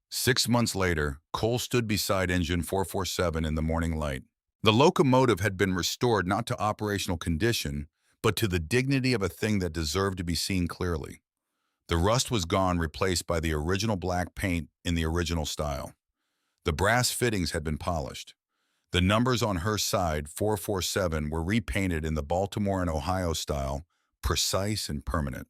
6 months later, Cole stood beside engine 447 in the morning light. The locomotive had been restored not to operational condition, but to the dignity of a thing that deserved to be seen clearly. The rust was gone, replaced by the original black paint in the original style. The brass fittings had been polished. The numbers on her side, 447, were repainted in the Baltimore and Ohio style, precise and permanent.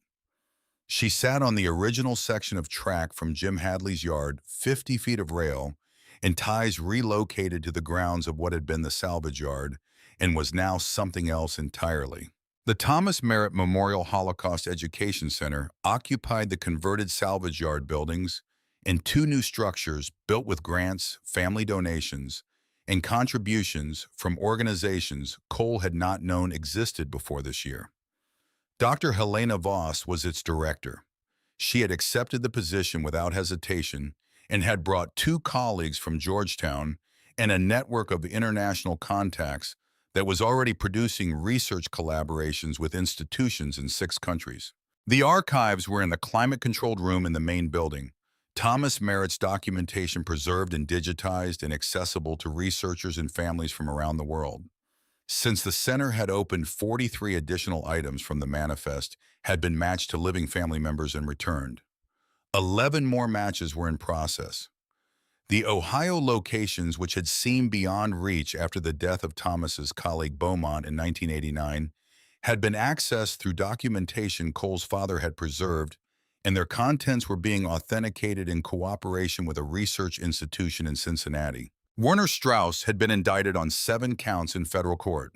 She sat on the original section of track from Jim Hadley's yard, 50 feet of rail, and ties relocated to the grounds of what had been the salvage yard and was now something else entirely. The Thomas Merritt Memorial Holocaust Education Center occupied the converted salvage yard buildings and 2 new structures built with grants, family donations, and contributions from organizations Cole had not known existed before this year. Dr. Helena Voss was its director. She had accepted the position without hesitation and had brought 2 colleagues from Georgetown and a network of international contacts that was already producing research collaborations with institutions in 6 countries. The archives were in the climate-controlled room in the main building. Thomas Merritt's documentation preserved and digitized and accessible to researchers and families from around the world. Since the center had opened, 43 additional items from the manifest had been matched to living family members and returned. 11 more matches were in process. The Ohio locations, which had seemed beyond reach after the death of Thomas's colleague Beaumont in 1989, had been accessed through documentation Cole's father had preserved, and their contents were being authenticated in cooperation with a research institution in Cincinnati. Warner Strauss had been indicted on 7 counts in federal court.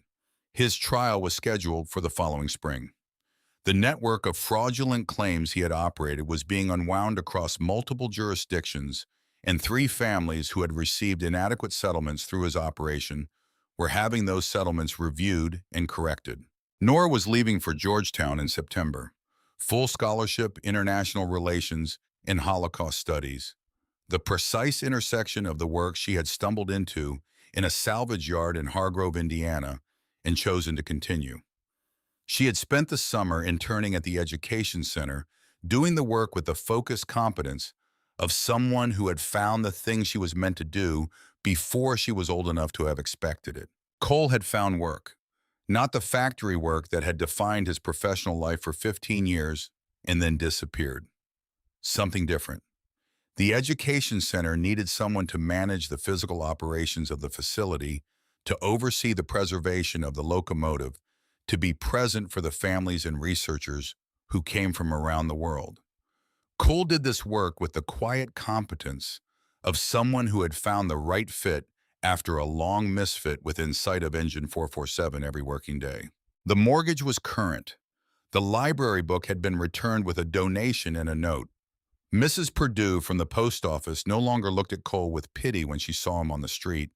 His trial was scheduled for the following spring. The network of fraudulent claims he had operated was being unwound across multiple jurisdictions, and 3 families who had received inadequate settlements through his operation were having those settlements reviewed and corrected. Nora was leaving for Georgetown in September. Full scholarship, international relations, and Holocaust studies. The precise intersection of the work she had stumbled into in a salvage yard in Hargrove, Indiana, and chosen to continue. She had spent the summer interning at the Education Center, doing the work with the focused competence of someone who had found the thing she was meant to do before she was old enough to have expected it. Cole had found work, not the factory work that had defined his professional life for 15 years and then disappeared. Something different. The Education Center needed someone to manage the physical operations of the facility, to oversee the preservation of the locomotive, to be present for the families and researchers who came from around the world. Cole did this work with the quiet competence of someone who had found the right fit after a long misfit within sight of Engine 447 every working day. The mortgage was current. The library book had been returned with a donation and a note. Mrs. Perdue from the post office no longer looked at Cole with pity when she saw him on the street,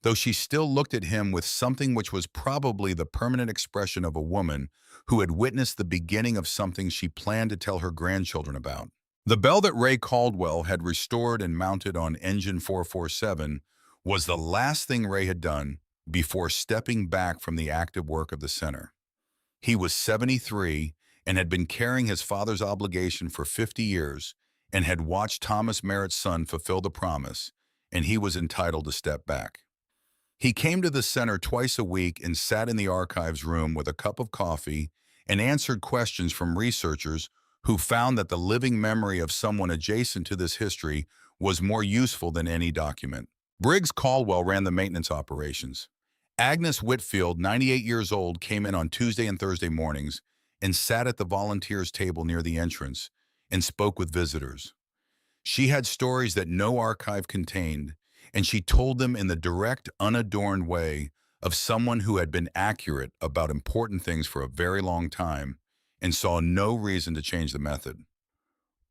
though she still looked at him with something which was probably the permanent expression of a woman who had witnessed the beginning of something she planned to tell her grandchildren about. The bell that Ray Caldwell had restored and mounted on Engine 447 was the last thing Ray had done before stepping back from the active work of the center. He was 73 and had been carrying his father's obligation for 50 years and had watched Thomas Merritt's son fulfill the promise, and he was entitled to step back. He came to the center twice a week and sat in the archives room with a cup of coffee and answered questions from researchers who found that the living memory of someone adjacent to this history was more useful than any document. Briggs Caldwell ran the maintenance operations. Agnes Whitfield, 98 years old, came in on Tuesday and Thursday mornings and sat at the volunteers' table near the entrance and spoke with visitors. She had stories that no archive contained, and she told them in the direct, unadorned way of someone who had been accurate about important things for a very long time and saw no reason to change the method.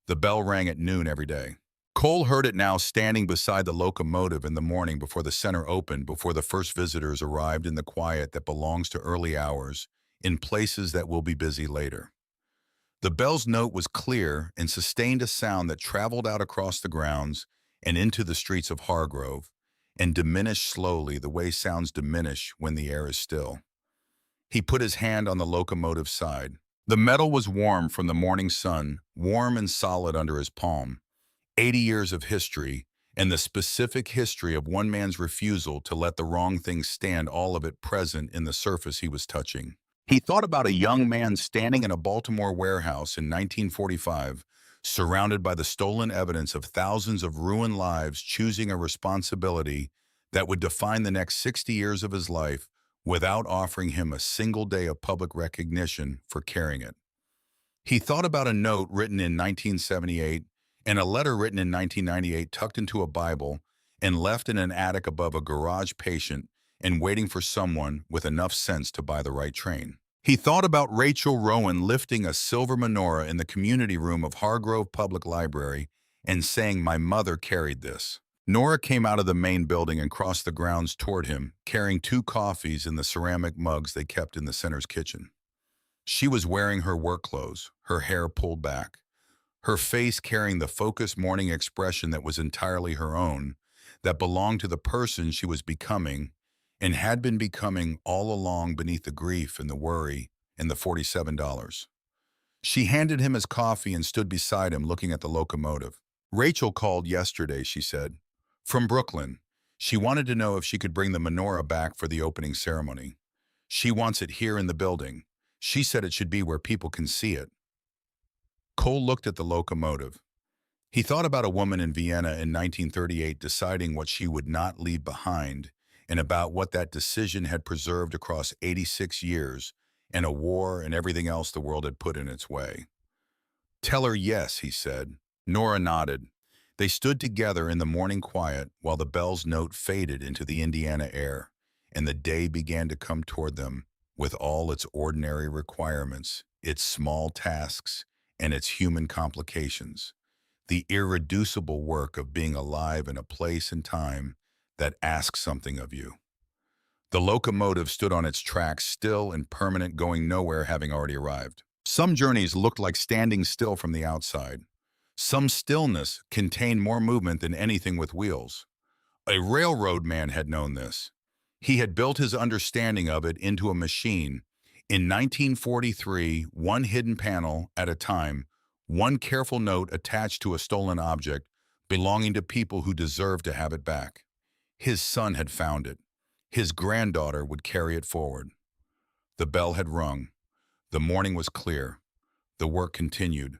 The bell rang at noon every day. Cole heard it now standing beside the locomotive in the morning before the center opened, before the first visitors arrived in the quiet that belongs to early hours, in places that will be busy later. The bell's note was clear and sustained a sound that traveled out across the grounds and into the streets of Hargrove, and diminished slowly the way sounds diminish when the air is still. He put his hand on the locomotive's side. The metal was warm from the morning sun, warm and solid under his palm. 80 years of history, and the specific history of one man's refusal to let the wrong thing stand, all of it present in the surface he was touching. He thought about a young man standing in a Baltimore warehouse in 1945, surrounded by the stolen evidence of thousands of ruined lives, choosing a responsibility that would define the next 60 years of his life without offering him a single day of public recognition for carrying it. He thought about a note written in 1978 and a letter written in 1998 tucked into a Bible and left in an attic above a garage patient and waiting for someone with enough sense to buy the right train. He thought about Rachel Rowan lifting a silver menorah in the community room of Hargrove Public Library and saying, "My mother carried this." Nora came out of the main building and crossed the grounds toward him, carrying 2 coffees in the ceramic mugs they kept in the center's kitchen. She was wearing her work clothes, her hair pulled back, her face carrying the focused morning expression that was entirely her own, that belonged to the person she was becoming and had been becoming all along beneath the grief and the worry and the $47. She handed him his coffee and stood beside him looking at the locomotive. "Rachel called yesterday," she said. "From Brooklyn. She wanted to know if she could bring the menorah back for the opening ceremony. She wants it here in the building. She said it should be where people can see it." Cole looked at the locomotive. He thought about a woman in Vienna in 1938 deciding what she would not leave behind and about what that decision had preserved across 86 years and a war and everything else the world had put in its way. "Tell her yes," he said. Nora nodded. They stood together in the morning quiet while the bell's note faded into the Indiana air, and the day began to come toward them with all its ordinary requirements, its small tasks, and its human complications. The irreducible work of being alive in a place and time that asks something of you. The locomotive stood on its tracks, still and permanent, going nowhere, having already arrived. Some journeys looked like standing still from the outside. Some stillness contained more movement than anything with wheels. A railroad man had known this. He had built his understanding of it into a machine. In 1943, one hidden panel at a time, one careful note attached to a stolen object belonging to people who deserved to have it back. His son had found it. His granddaughter would carry it forward. The bell had rung. The morning was clear. The work continued.